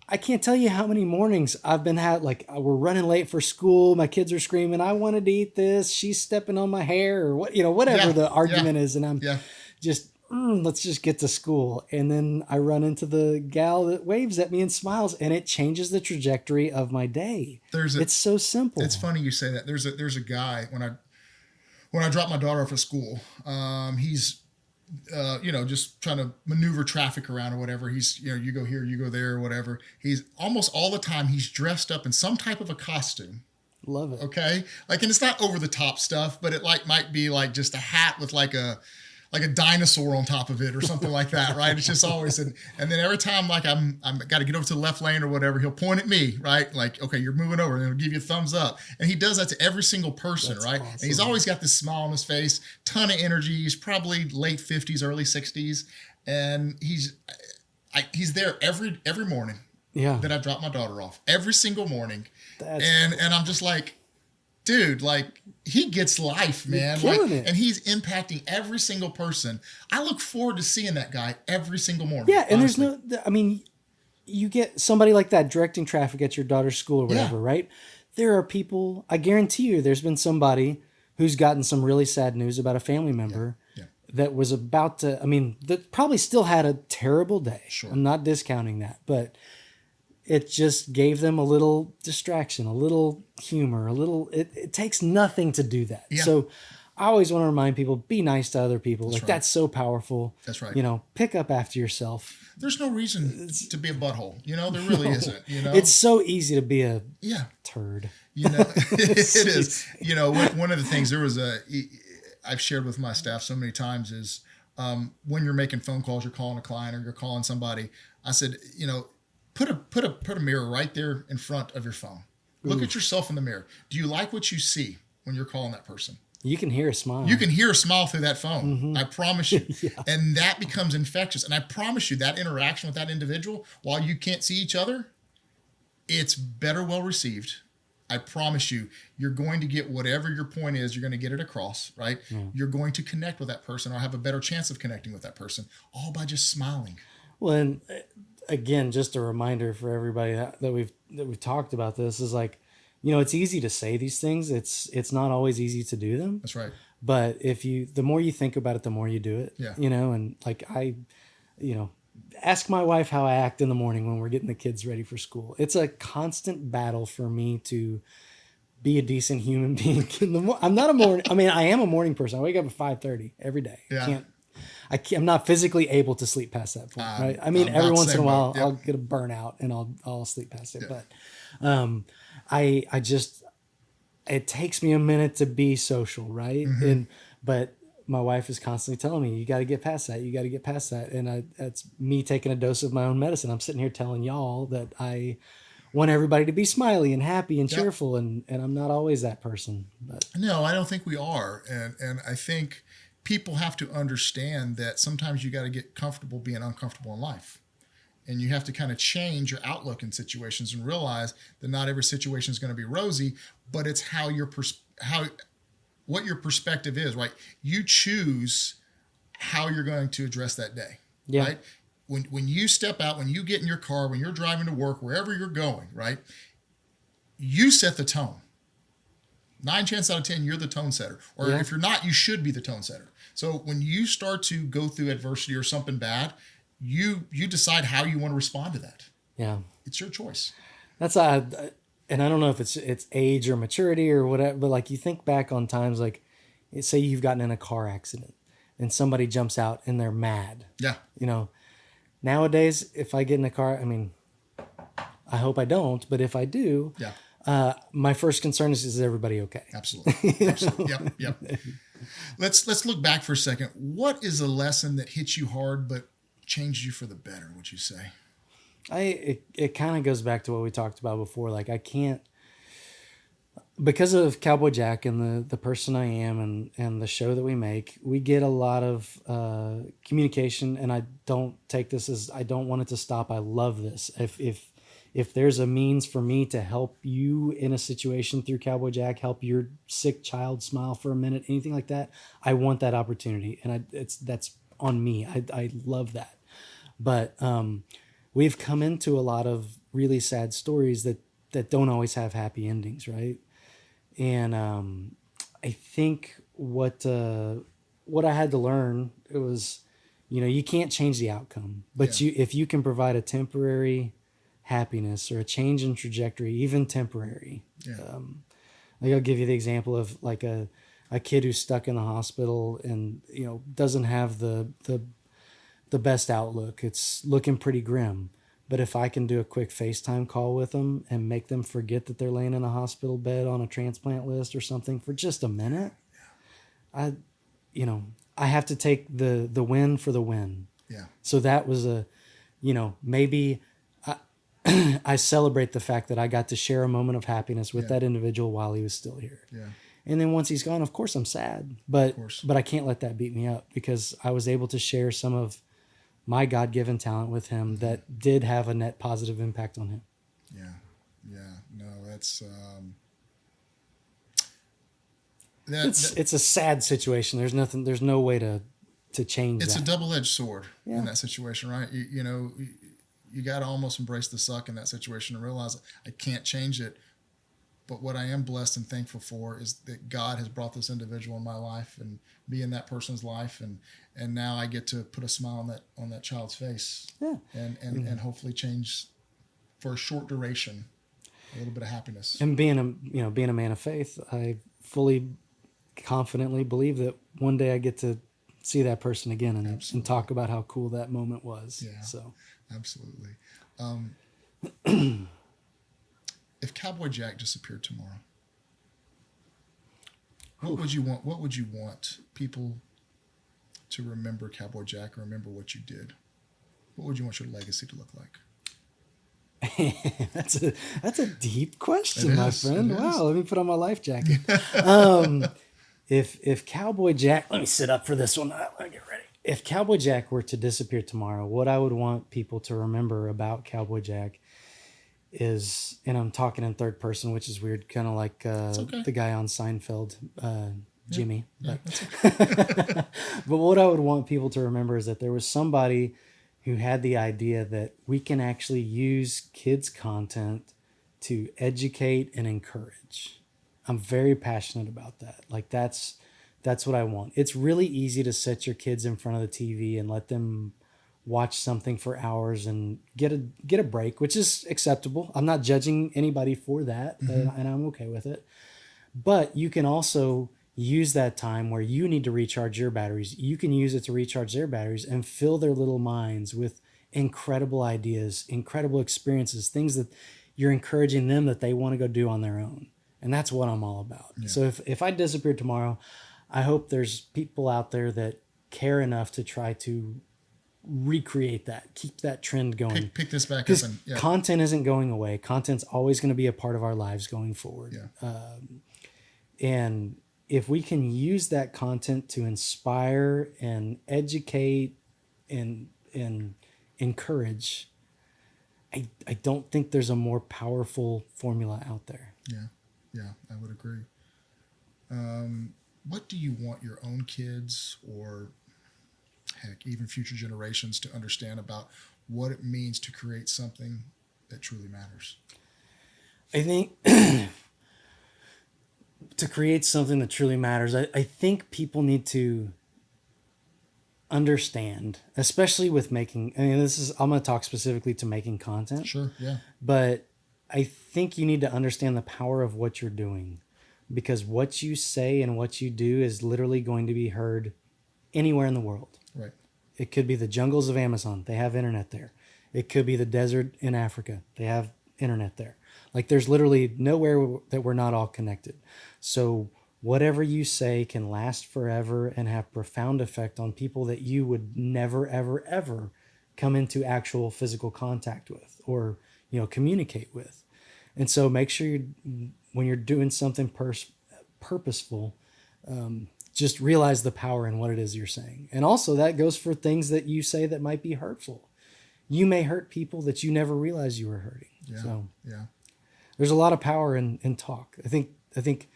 I can't tell you how many mornings I've been we're running late for school. My kids are screaming, I wanted to eat this. She's stepping on my hair, or whatever the argument is. And I'm just, let's just get to school. And then I run into the gal that waves at me and smiles, and it changes the trajectory of my day. It's so simple. It's funny you say that. There's a guy when I drop my daughter off at school, he's, just trying to maneuver traffic around or whatever. He's, you go here, you go there, or whatever. He's almost all the time, he's dressed up in some type of a costume. Love it. Okay. And it's not over the top stuff, but it might be just a hat with like a dinosaur on top of it or something like that. Right. It's just always, and then every time I'm got to get over to the left lane or whatever, he'll point at me, right? Like, okay, you're moving over, and he'll give you a thumbs up. And he does that to every single person. That's right. Awesome. And he's always got this smile on his face, ton of energy. He's probably late 50s, early 60s. And he's there every morning that I drop my daughter off, every single morning. And I'm just like, dude, he gets life, man. And he's impacting every single person. I look forward to seeing that guy every single morning. Yeah, and honestly. You get somebody like that directing traffic at your daughter's school or whatever, right? There are people, I guarantee you, there's been somebody who's gotten some really sad news about a family member that was about to, that probably still had a terrible day. Sure. I'm not discounting that, but it just gave them a little distraction, a little humor, it takes nothing to do that. Yeah. So I always want to remind people, be nice to other people. That's so powerful. That's right. Pick up after yourself. There's no reason to be a butthole. There really isn't. It's so easy to be a turd. It is. One of the things I've shared with my staff so many times is when you're making phone calls, you're calling a client or you're calling somebody. I said, put a mirror right there in front of your phone. Look at yourself in the mirror. Do you like what you see when you're calling that person? You can hear a smile. You can hear a smile through that phone. Mm-hmm. I promise you. And that becomes infectious. And I promise you that interaction with that individual, while you can't see each other, it's better well received. I promise you, you're going to get whatever your point is. You're going to get it across, right? Yeah. You're going to connect with that person or have a better chance of connecting with that person, all by just smiling. Well, and again, just a reminder for everybody that we've talked about this is it's easy to say these things. It's not always easy to do them. That's right. But the more you think about it, the more you do it. Yeah. And ask my wife how I act in the morning when we're getting the kids ready for school. It's a constant battle for me to be a decent human being. I'm not a morning. I am a morning person. I wake up at 5:30 every day. Yeah. I'm not physically able to sleep past that point, right? Every once in a while I'll get a burnout and I'll sleep past it. Yeah. But I just, it takes me a minute to be social, right? Mm-hmm. But my wife is constantly telling me, you got to get past that. You got to get past that. And that's me taking a dose of my own medicine. I'm sitting here telling y'all that I want everybody to be smiley and happy and cheerful. And I'm not always that person. But no, I don't think we are. And I think people have to understand that sometimes you got to get comfortable being uncomfortable in life. And you have to kind of change your outlook in situations and realize that not every situation is going to be rosy, but it's what your perspective is, right? You choose how you're going to address that day, right? when you step out, when you get in your car, when you're driving to work, wherever you're going, right? You set the tone. 9 chances out of 10, you're the tone setter. Or if you're not, you should be the tone setter. So when you start to go through adversity or something bad, you decide how you want to respond to that. Yeah. It's your choice. That's and I don't know if it's age or maturity or whatever, but like you think back on times like, say you've gotten in a car accident and somebody jumps out and they're mad. Yeah. You know, nowadays, if I get in a car, I mean, I hope I don't, but if I do, my first concern is everybody okay? Absolutely. Absolutely. Yep. Let's look back for a second. What is a lesson that hits you hard but changed you for the better, would you say? It kind of goes back to what we talked about before. Like I can't, because of Cowboy Jack and the person I am and the show that we make, we get a lot of communication, and I don't take this as I don't want it to stop. I love this. If there's a means for me to help you in a situation through Cowboy Jack, help your sick child smile for a minute, anything like that, I want that opportunity, and that's on me. I love that. But we've come into a lot of really sad stories that don't always have happy endings, right? And I think what I had to learn, it was, you can't change the outcome, but if you can provide a temporary happiness or a change in trajectory, even temporary. Like I'll give you the example of like a kid who's stuck in the hospital and doesn't have the best outlook. It's looking pretty grim. But if I can do a quick FaceTime call with them and make them forget that they're laying in a hospital bed on a transplant list or something for just a minute, I have to take the win for the win. Yeah. So that was maybe I celebrate the fact that I got to share a moment of happiness with that individual while he was still here. Yeah. And then once he's gone, of course I'm sad, but I can't let that beat me up because I was able to share some of my God-given talent with him that did have a net positive impact on him. Yeah. No, that's it's a sad situation. There's no way to change it's that. It's a double-edged sword in that situation, right? You got to almost embrace the suck in that situation and realize I can't change it. But what I am blessed and thankful for is that God has brought this individual in my life and be in that person's life. And now I get to put a smile on that child's face and hopefully change for a short duration, a little bit of happiness. And being a man of faith, I fully confidently believe that one day I get to see that person again and talk about how cool that moment was. Yeah. So absolutely. If Cowboy Jack disappeared tomorrow, what would you want people to remember Cowboy Jack or remember what you did? What would you want your legacy to look like? That's a deep question, my friend. Wow, let me put on my life jacket. If Cowboy Jack, let me sit up for this one. Let me get ready. If Cowboy Jack were to disappear tomorrow, what I would want people to remember about Cowboy Jack is, and I'm talking in third person, which is weird, kind of like the guy on Seinfeld, Jimmy. But what I would want people to remember is that there was somebody who had the idea that we can actually use kids' content to educate and encourage. I'm very passionate about that. Like that's what I want. It's really easy to set your kids in front of the TV and let them watch something for hours and get a break, which is acceptable. I'm not judging anybody for that, and I'm okay with it. But you can also use that time where you need to recharge your batteries. You can use it to recharge their batteries and fill their little minds with incredible ideas, incredible experiences, things that you're encouraging them that they want to go do on their own. And that's what I'm all about. Yeah. So if I disappeared tomorrow, I hope there's people out there that care enough to try to recreate that, keep that trend going. Pick this back up. Content isn't going away. Content's always going to be a part of our lives going forward. Yeah. And if we can use that content to inspire and educate and encourage, I don't think there's a more powerful formula out there. Yeah, I would agree. What do you want your own kids, or heck, even future generations to understand about what it means to create something that truly matters? I think to create something that truly matters, I think people need to understand, especially with making, I mean, I'm going to talk specifically to making content. Sure, yeah. But I think you need to understand the power of what you're doing, because what you say and what you do is literally going to be heard anywhere in the world. Right. It could be the jungles of Amazon. They have internet there. It could be the desert in Africa. They have internet there. Like, there's literally nowhere that we're not all connected. So whatever you say can last forever and have profound effect on people that you would never, ever, ever come into actual physical contact with or, communicate with. And so make sure when you're doing something purposeful, just realize the power in what it is you're saying. And also that goes for things that you say that might be hurtful. You may hurt people that you never realized you were hurting. Yeah. So yeah. There's a lot of power in talk. I think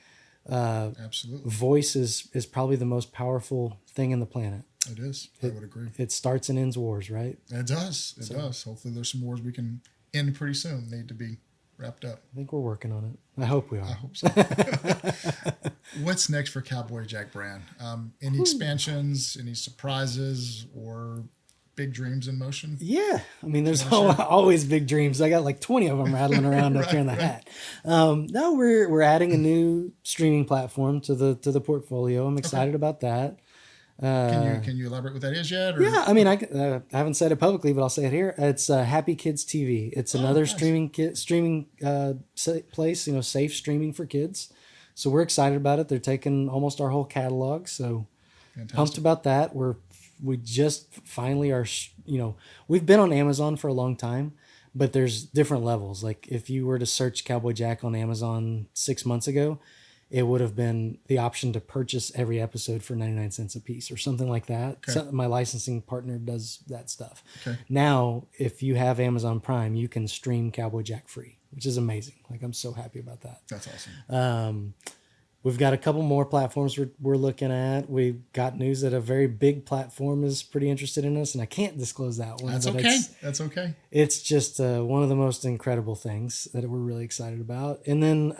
Absolutely. Voice is probably the most powerful thing in the planet. It is. I would agree. It starts and ends wars, right? It does. It does. Hopefully there's some wars we can end pretty soon. Need to be wrapped up. I think we're working on it. I hope we are. I hope so. What's next for Cowboy Jack brand? Any expansions, any surprises, or big dreams in motion? Yeah. I mean, there's always big dreams. I got like 20 of them rattling around up here in the hat. No, we're adding a new streaming platform to the portfolio. I'm excited about that. Can you elaborate what that is yet? Or? Yeah, I mean, I haven't said it publicly, but I'll say it here. It's Happy Kids TV. It's another nice. streaming place, safe streaming for kids. So we're excited about it. They're taking almost our whole catalog. So Fantastic. Pumped about that. We just finally are, we've been on Amazon for a long time, but there's different levels. Like if you were to search Cowboy Jack on Amazon 6 months ago, it would have been the option to purchase every episode for 99 cents a piece or something like that. Okay. So my licensing partner does that stuff. Okay. Now, if you have Amazon Prime, you can stream Cowboy Jack free, which is amazing. Like, I'm so happy about that. That's awesome. We've got a couple more platforms we're looking at. We've got news that a very big platform is pretty interested in us, and I can't disclose that one. That's okay. That's okay. It's just one of the most incredible things that we're really excited about. And then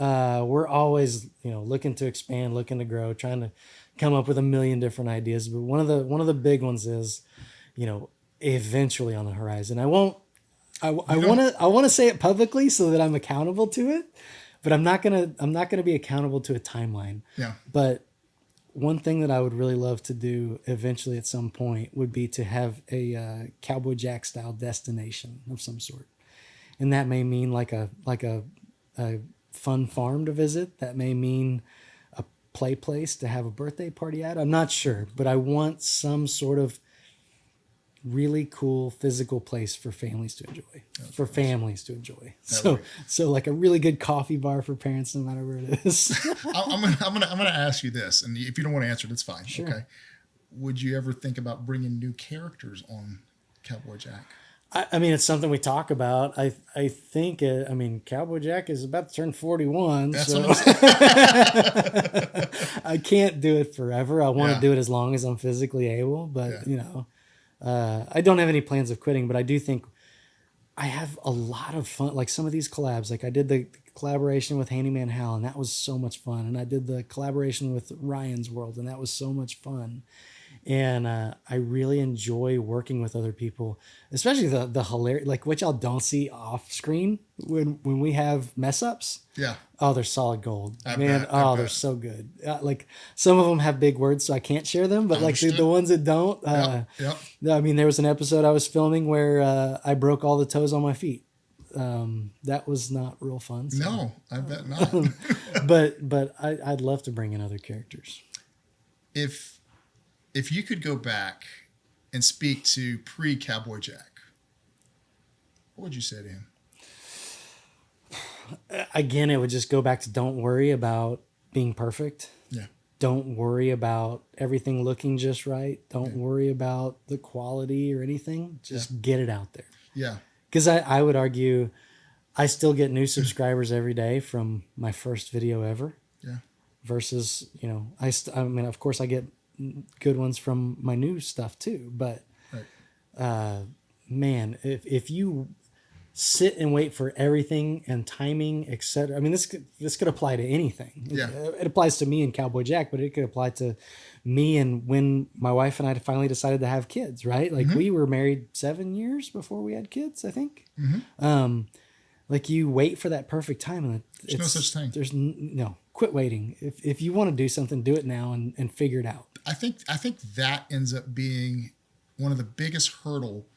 we're always, looking to expand, looking to grow, trying to come up with a million different ideas. But one of the big ones is, eventually on the horizon. I want to say it publicly so that I'm accountable to it. But I'm not gonna be accountable to a timeline. Yeah. But one thing that I would really love to do eventually at some point would be to have a Cowboy Jack style destination of some sort, and that may mean like a fun farm to visit. That may mean a play place to have a birthday party at. I'm not sure, but I want some sort of really cool physical place for families to enjoy. So like a really good coffee bar for parents, no matter where it is. I'm gonna ask you this, and if you don't want to answer it, it's fine. Sure. Okay. Would you ever think about bringing new characters on Cowboy Jack? I mean, it's something we talk about. I think Cowboy Jack is about to turn 41. That's so what I'm saying. I can't do it forever. I want to do it as long as I'm physically able, but I don't have any plans of quitting, but I do think I have a lot of fun. Like some of these collabs, like I did the collaboration with Handyman Hal, and that was so much fun. And I did the collaboration with Ryan's World, and that was so much fun. And I really enjoy working with other people, especially the hilarious, like what y'all don't see off screen when we have mess ups. Yeah. Oh, they're solid gold, I man. bet. They're so good. Like some of them have big words, so I can't share them. But like the ones that don't, Yep. I mean, there was an episode I was filming where I broke all the toes on my feet. That was not real fun. So. No, I bet not. but I'd love to bring in other characters. If you could go back and speak to pre-Cowboy Jack, what would you say to him? Again, it would just go back to don't worry about being perfect. Yeah. Don't worry about everything looking just right. Don't worry about the quality or anything. Just get it out there. Yeah. Because I would argue I still get new subscribers every day from my first video ever. Yeah. Versus, of course I get good ones from my new stuff too. But Right. man, if you sit and wait for everything and timing, etc. I mean, this could apply to anything. Yeah. It applies to me and Cowboy Jack, but it could apply to me and when my wife and I finally decided to have kids. Right? Like we were married 7 years before we had kids, I think. Like you wait for that perfect time, and There's no such thing. There's no quit waiting. If you want to do something, do it now and figure it out. I think that ends up being one of the biggest hurdle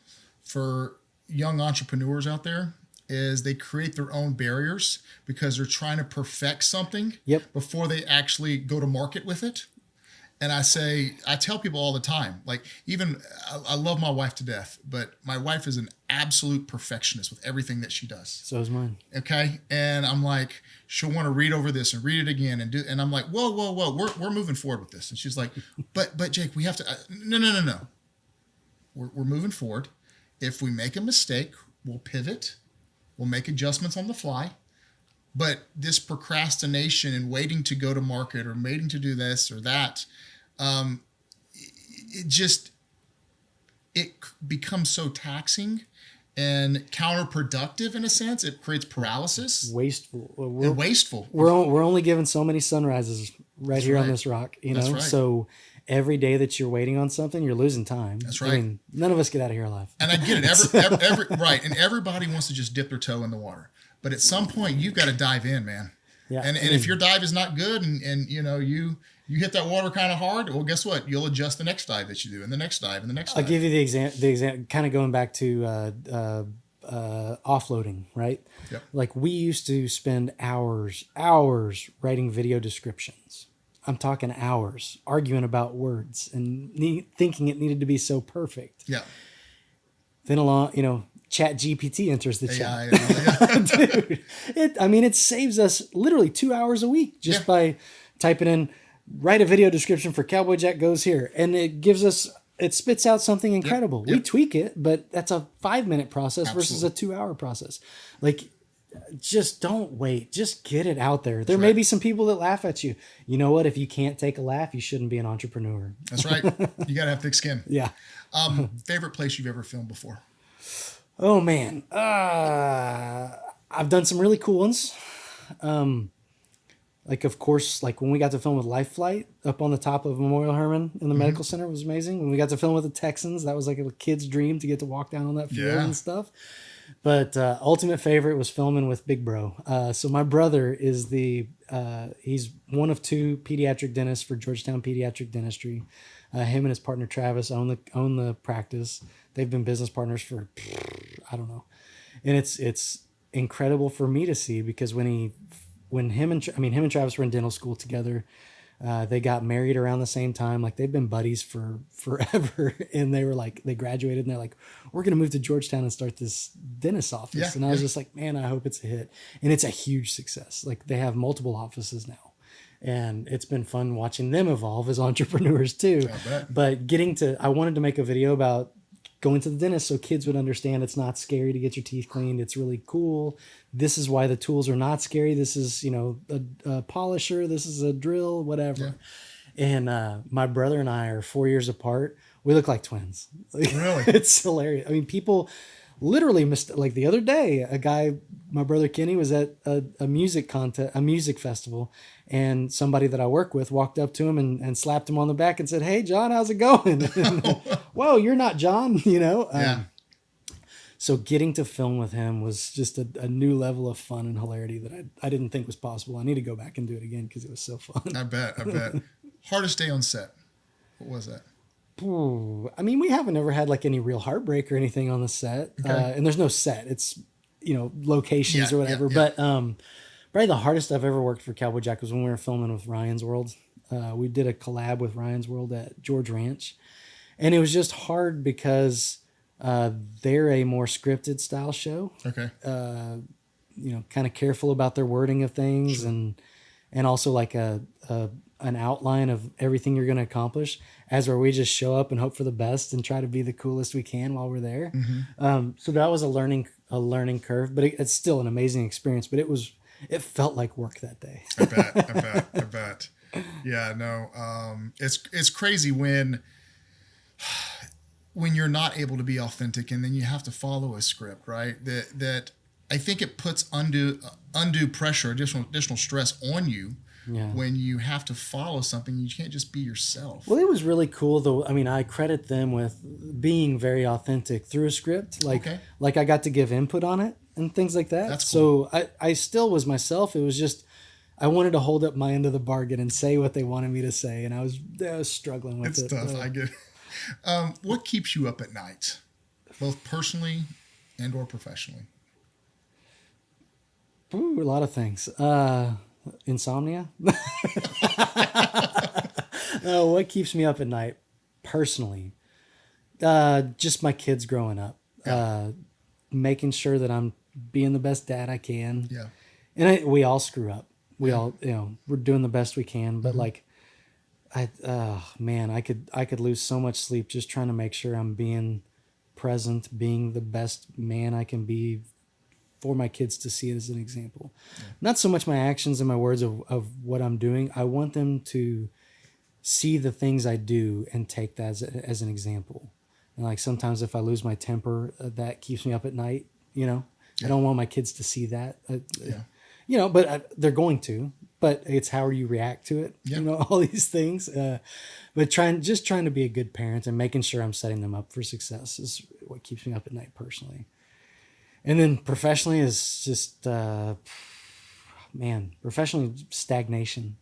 for young entrepreneurs out there is they create their own barriers because they're trying to perfect something before they actually go to market with it. And I tell people all the time, like even I love my wife to death, but my wife is an absolute perfectionist with everything that she does. So is mine. Okay. And I'm like, she'll want to read over this and read it again and I'm like, whoa, we're moving forward with this. And she's like, but Jake, we have to, no. We're moving forward. If we make a mistake, we'll pivot. We'll make adjustments on the fly. But this procrastination and waiting to go to market or waiting to do this or that, it becomes so taxing and counterproductive in a sense. It creates paralysis. Wasteful. Wasteful. We're only given so many sunrises That's here right. on this rock, you know? That's right. So every day that you're waiting on something, you're losing time. That's right. I mean, none of us get out of here alive. And I get it. Every right. And everybody wants to just dip their toe in the water. But at some point, you've got to dive in, man. Yeah. And if your dive is not good and you know, you hit that water kind of hard, well, guess what? You'll adjust the next dive that you do and the next dive and the next dive. I'll give you the example, kind of going back to offloading, right? Yep. Like we used to spend hours writing video descriptions. I'm talking hours arguing about words and thinking it needed to be so perfect. Yeah. Then Chat GPT enters the AI, chat. Dude, it saves us literally 2 hours a week just by typing in, write a video description for Cowboy Jack goes here. And it spits out something incredible. Yep. We tweak it, but that's a 5-minute process versus a Absolutely. 2-hour process. Like, just don't wait. Just get it out there. There That's may right. be some people that laugh at you. You know what? If you can't take a laugh, you shouldn't be an entrepreneur. That's right. You got to have thick skin. Yeah. Favorite place you've ever filmed before? Oh man. I've done some really cool ones. Like of course, like when we got to film with Life Flight up on the top of Memorial Hermann in the medical center was amazing. When we got to film with the Texans, that was like a kid's dream to get to walk down on that field and stuff. But ultimate favorite was filming with Big Bro. So my brother is he's one of 2 pediatric dentists for Georgetown Pediatric Dentistry. Him and his partner Travis own the practice. They've been business partners for I don't know, and it's incredible for me to see because when him and Travis were in dental school together. They got married around the same time. Like they've been buddies for forever. And they were like, they graduated and they're like, we're going to move to Georgetown and start this dentist office. Yeah, and I was just like, man, I hope it's a hit. And it's a huge success. Like they have multiple offices now. And it's been fun watching them evolve as entrepreneurs too. I bet. But I wanted to make a video about going to the dentist so kids would understand it's not scary to get your teeth cleaned. It's really cool. This is why the tools are not scary. This is, a polisher. This is a drill, whatever. Yeah. And my brother and I are 4 years apart. We look like twins. Really? It's hilarious. I mean, people literally like the other day, my brother Kenny was at a music festival, and somebody that I work with walked up to him and slapped him on the back and said, "Hey, John, how's it going?" Whoa, you're not John, Yeah. So getting to film with him was just a new level of fun and hilarity that I didn't think was possible. I need to go back and do it again because it was so fun. I bet. Hardest day on set. What was that? Ooh, I mean, we haven't ever had like any real heartbreak or anything on the set. Okay. And there's no set. It's, locations or whatever. Yeah. But probably the hardest I've ever worked for Cowboy Jack was when we were filming with Ryan's World. We did a collab with Ryan's World at George Ranch. And it was just hard because they're a more scripted style show. Okay. Kind of careful about their wording of things. Sure. And also like an outline of everything you're going to accomplish, as where we just show up and hope for the best and try to be the coolest we can while we're there. Mm-hmm. So that was a learning curve, but it's still an amazing experience, but it felt like work that day. I bet. Yeah, no. It's crazy when you're not able to be authentic and then you have to follow a script, right? That I think it puts undue pressure, additional stress on you Yeah. when you have to follow something. You can't just be yourself. Well, it was really cool though. I mean, I credit them with being very authentic through a script. Okay. Like I got to give input on it and things like that. That's cool. So I still was myself. It was just I wanted to hold up my end of the bargain and say what they wanted me to say, and I was struggling with It's it. tough. I get it. What keeps you up at night, both personally and or professionally? Ooh, a lot of things. Insomnia. What keeps me up at night personally? Just my kids growing up. Making sure that I'm being the best dad I can. Yeah. And we all screw up. We all, we're doing the best we can, but like, man, I could lose so much sleep just trying to make sure I'm being present, being the best man I can be for my kids to see it as an example. Yeah. Not so much my actions and my words of what I'm doing. I want them to see the things I do and take that as an example. And like sometimes if I lose my temper, that keeps me up at night, I don't want my kids to see that. But they're going to, but it's how you react to it, all these things. But trying to be a good parent and making sure I'm setting them up for success is what keeps me up at night personally. And then professionally is just, professionally stagnation.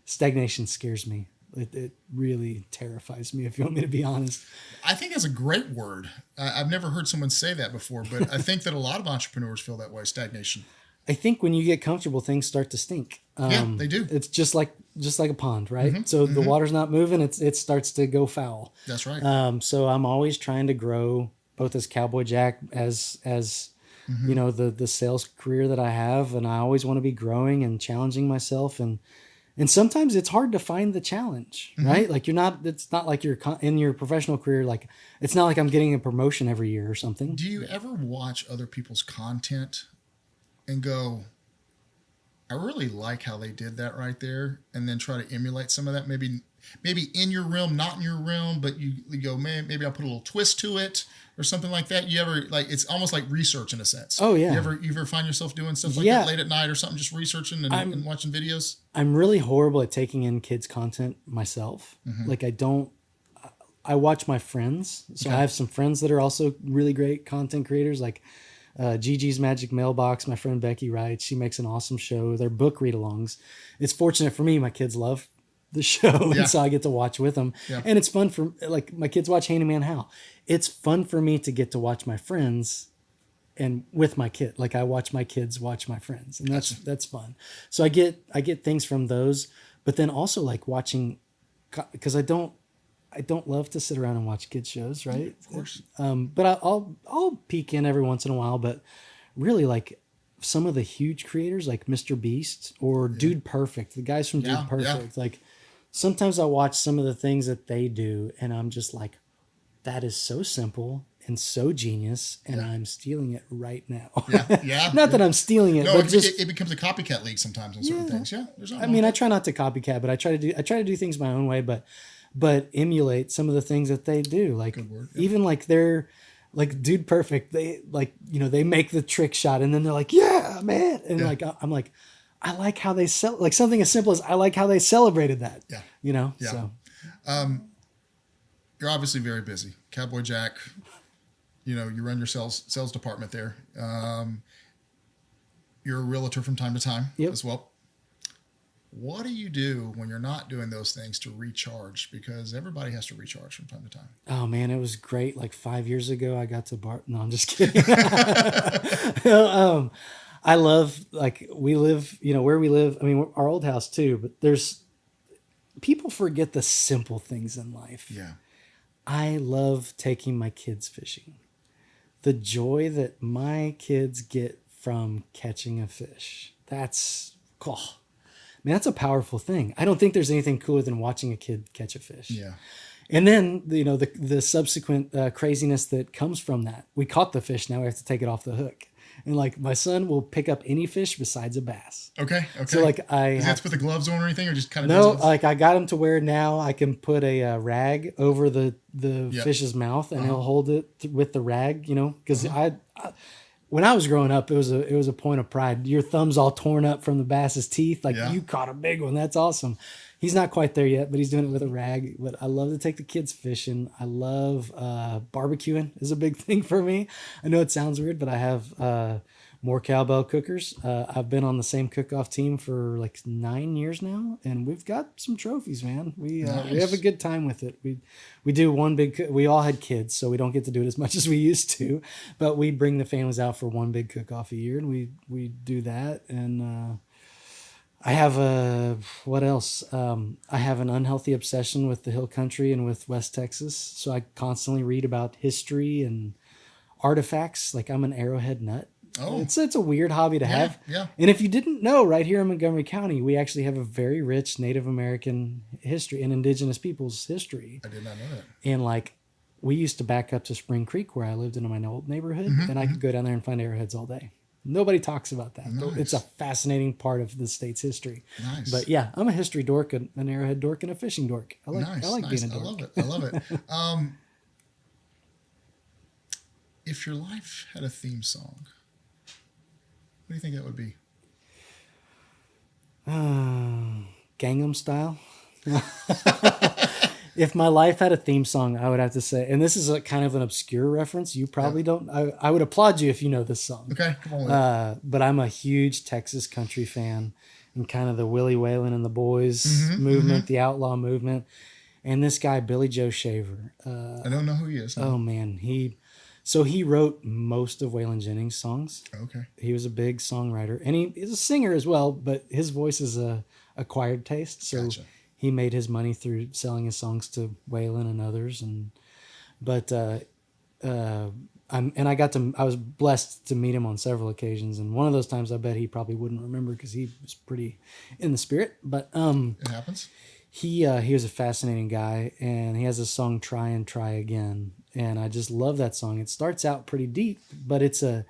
Stagnation scares me. It really terrifies me, if you want me to be honest. I think that's a great word. I've never heard someone say that before, but I think that a lot of entrepreneurs feel that way, stagnation. I think when you get comfortable, things start to stink. They do. It's just like a pond, right? Mm-hmm, so the water's not moving; it starts to go foul. That's right. So I'm always trying to grow, both as Cowboy Jack, as the sales career that I have, and I always want to be growing and challenging myself, and sometimes it's hard to find the challenge, right? Like it's not like you're in your professional career. Like it's not like I'm getting a promotion every year or something. Do you ever watch other people's content and go, I really like how they did that right there, and then try to emulate some of that, maybe in your realm, not in your realm, but you go, man, maybe I'll put a little twist to it or something like that? You ever, like, it's almost like research in a sense. Oh yeah. You ever find yourself doing stuff like that late at night or something, just researching and watching videos? I'm really horrible at taking in kids' content myself. Like I watch my friends. So I have some friends that are also really great content creators, like Gigi's Magic Mailbox. My friend Becky writes. She makes an awesome show. They're book read-alongs. It's fortunate for me. My kids love the show, and so I get to watch with them. Yeah. And it's fun for, like, my kids watch Handyman Hal. It's fun for me to get to watch my friends and with my kid. Like I watch my kids watch my friends, and that's fun. So I get things from those, but then also like watching, because I don't love to sit around and watch kids shows, right? Of course. But I'll peek in every once in a while. But really, like some of the huge creators, like Mr. Beast or Dude Perfect, the guys from Dude Perfect. Like sometimes I watch some of the things that they do, and I'm just like, that is so simple and so genius, and I'm stealing it right now. Not that I'm stealing it, but it becomes a copycat league sometimes on certain things. Yeah. I try not to copycat, but I try to do things my own way, but emulate some of the things that they do. Like even like they're like Dude Perfect. They like, they make the trick shot and then they're like, yeah, man. And like, I'm like, I like how they like something as simple as I like how they celebrated that, so. You're obviously very busy. Cowboy Jack, you run your sales department there. You're a realtor from time to time as well. What do you do when you're not doing those things to recharge? Because everybody has to recharge from time to time. Oh man, it was great. Like 5 years ago, I got to No, I'm just kidding. I love, like, we live, where we live. I mean, our old house too, but people forget the simple things in life. Yeah. I love taking my kids fishing. The joy that my kids get from catching a fish. That's cool. Man, that's a powerful thing. I don't think there's anything cooler than watching a kid catch a fish. Yeah. And then, the subsequent craziness that comes from that. We caught the fish. Now we have to take it off the hook. And like my son will pick up any fish besides a bass. Okay. So like Does he have to put the gloves on or anything, or just kind of no, does it? like I got him to where now I can put a rag over the Yep. fish's mouth, and he'll hold it with the rag, because I when I was growing up, it was a point of pride. Your thumb's all torn up from the bass's teeth, like Yeah. you caught a big one. That's awesome. He's not quite there yet, but he's doing it with a rag. But I love to take the kids fishing. I love barbecuing is a big thing for me. I know it sounds weird, but I have more cowbell cookers. I've been on the same cook-off team for like 9 years now, and we've got some trophies, man. We have a good time with it. We do one big. We all had kids, so we don't get to do it as much as we used to, but we bring the families out for one big cook-off a year, and we do that. And I have what else? I have an unhealthy obsession with the hill country and with West Texas, so I constantly read about history and artifacts. Like I'm an Arrowhead nut. Oh. It's a weird hobby to have. Yeah. And if you didn't know, right here in Montgomery County, we actually have a very rich Native American history and indigenous peoples history. I did not know that. And like we used to back up to Spring Creek where I lived in my old neighborhood, and I could go down there and find arrowheads all day. Nobody talks about that. Nice. But it's a fascinating part of the state's history. Nice. But yeah, I'm a history dork, an arrowhead dork, and a fishing dork. I like being a dork. I love it. If your life had a theme song, what do you think that would be? Gangnam Style. If my life had a theme song, I would have to say, and this is a kind of an obscure reference. You probably don't. I would applaud you if you know this song. Okay, come on with it. But I'm a huge Texas country fan, and kind of the Willie Whalen and the Boys movement, the outlaw movement, and this guy Billy Joe Shaver. I don't know who he is. No. Oh man, he wrote most of Waylon Jennings' songs. Okay. He was a big songwriter, and he's a singer as well, but his voice is a acquired taste. So Gotcha. he made his money through selling his songs to Waylon and others. I was blessed to meet him on several occasions, and one of those times I bet he probably wouldn't remember because he was pretty in the spirit. But It happens. he was a fascinating guy, and he has a song "Try and Try Again," and I just love that song. It starts out pretty deep, but it's a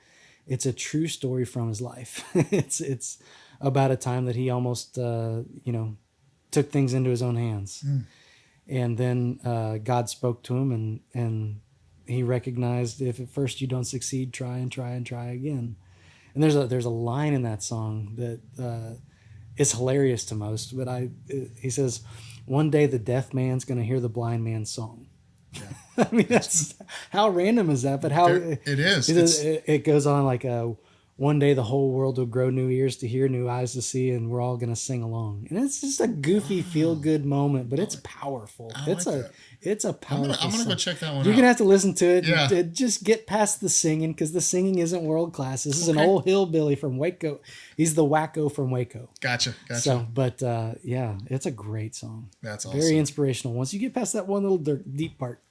true story from his life. It's about a time that he almost took things into his own hands, and then God spoke to him, and he recognized if at first you don't succeed, try and try and try again. And there's a line in that song that is hilarious to most, but he says, "One day the deaf man's going to hear the blind man's song." Yeah. I mean, that's how random is that? But how It is. it goes on like one day the whole world will grow new ears to hear, new eyes to see, and we're all going to sing along. And it's just a goofy, feel good moment, but it's powerful. It's a powerful. I'm gonna go check that one. You're out. gonna have to listen to it. Yeah. And just get past the singing, because the singing isn't world class. This is an old hillbilly from Waco. He's the wacko from Waco. Gotcha. So, but yeah, it's a great song. That's awesome. Very inspirational. Once you get past that one little deep part.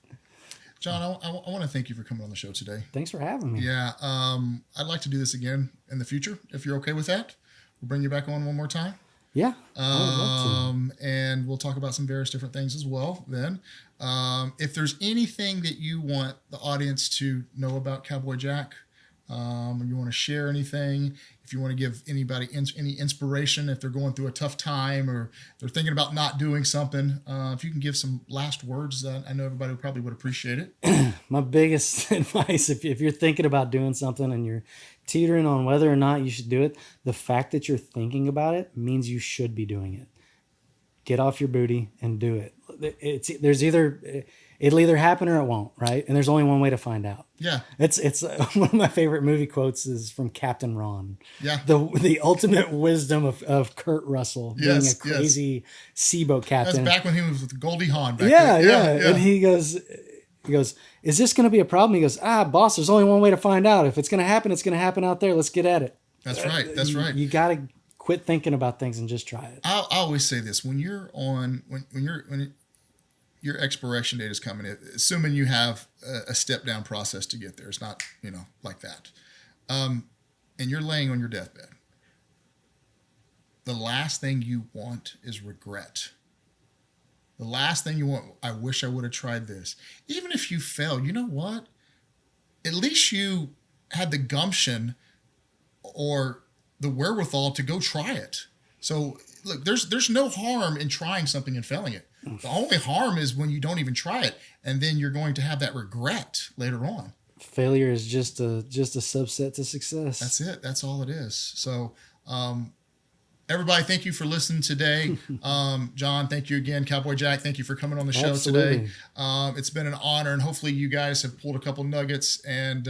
John, I want to thank you for coming on the show today. Thanks for having me. Yeah, I'd like to do this again in the future if you're okay with that. We'll bring you back on one more time. Yeah, I would love to. And we'll talk about some various different things as well. Then, if there's anything that you want the audience to know about Cowboy Jack, or you want to share anything, if you want to give anybody any inspiration if they're going through a tough time or they're thinking about not doing something, if you can give some last words, I know everybody probably would appreciate it. My biggest advice, if you're thinking about doing something and you're teetering on whether or not you should do it, the fact that you're thinking about it means you should be doing it. Get off your booty and do it. It'll either happen or it won't, right? And there's only one way to find out. Yeah. It's one of my favorite movie quotes is from Captain Ron. Yeah. The ultimate wisdom of Kurt Russell being a crazy seaboat captain. That's back when he was with Goldie Hawn. Back Yeah. then. And he goes, is this going to be a problem? He goes, boss, there's only one way to find out. If it's going to happen, it's going to happen out there. Let's get at it. That's right. That's right. You got to quit thinking about things and just try it. I always say this: when your expiration date is coming, assuming you have a step down process to get there, it's not like that, and you're laying on your deathbed. The last thing you want is regret. The last thing you want, I wish I would have tried this. Even if you failed, you know what? At least you had the gumption or the wherewithal to go try it. So look, there's no harm in trying something and failing it. The only harm is when you don't even try it, and then you're going to have that regret later on. Failure is just a subset to success. That's it. That's all it is. So, everybody, thank you for listening today. John, thank you again. Cowboy Jack, thank you for coming on the show today. It's been an honor, and hopefully you guys have pulled a couple nuggets. And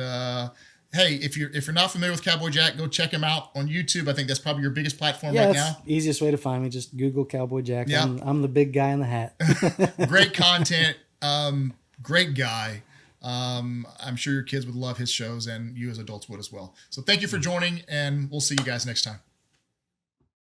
hey, if you're not familiar with Cowboy Jack, go check him out on YouTube. I think that's probably your biggest platform right now. Easiest way to find me. Just Google Cowboy Jack. Yeah. I'm the big guy in the hat. Great content. Great guy. I'm sure your kids would love his shows, and you as adults would as well. So thank you for joining, and we'll see you guys next time.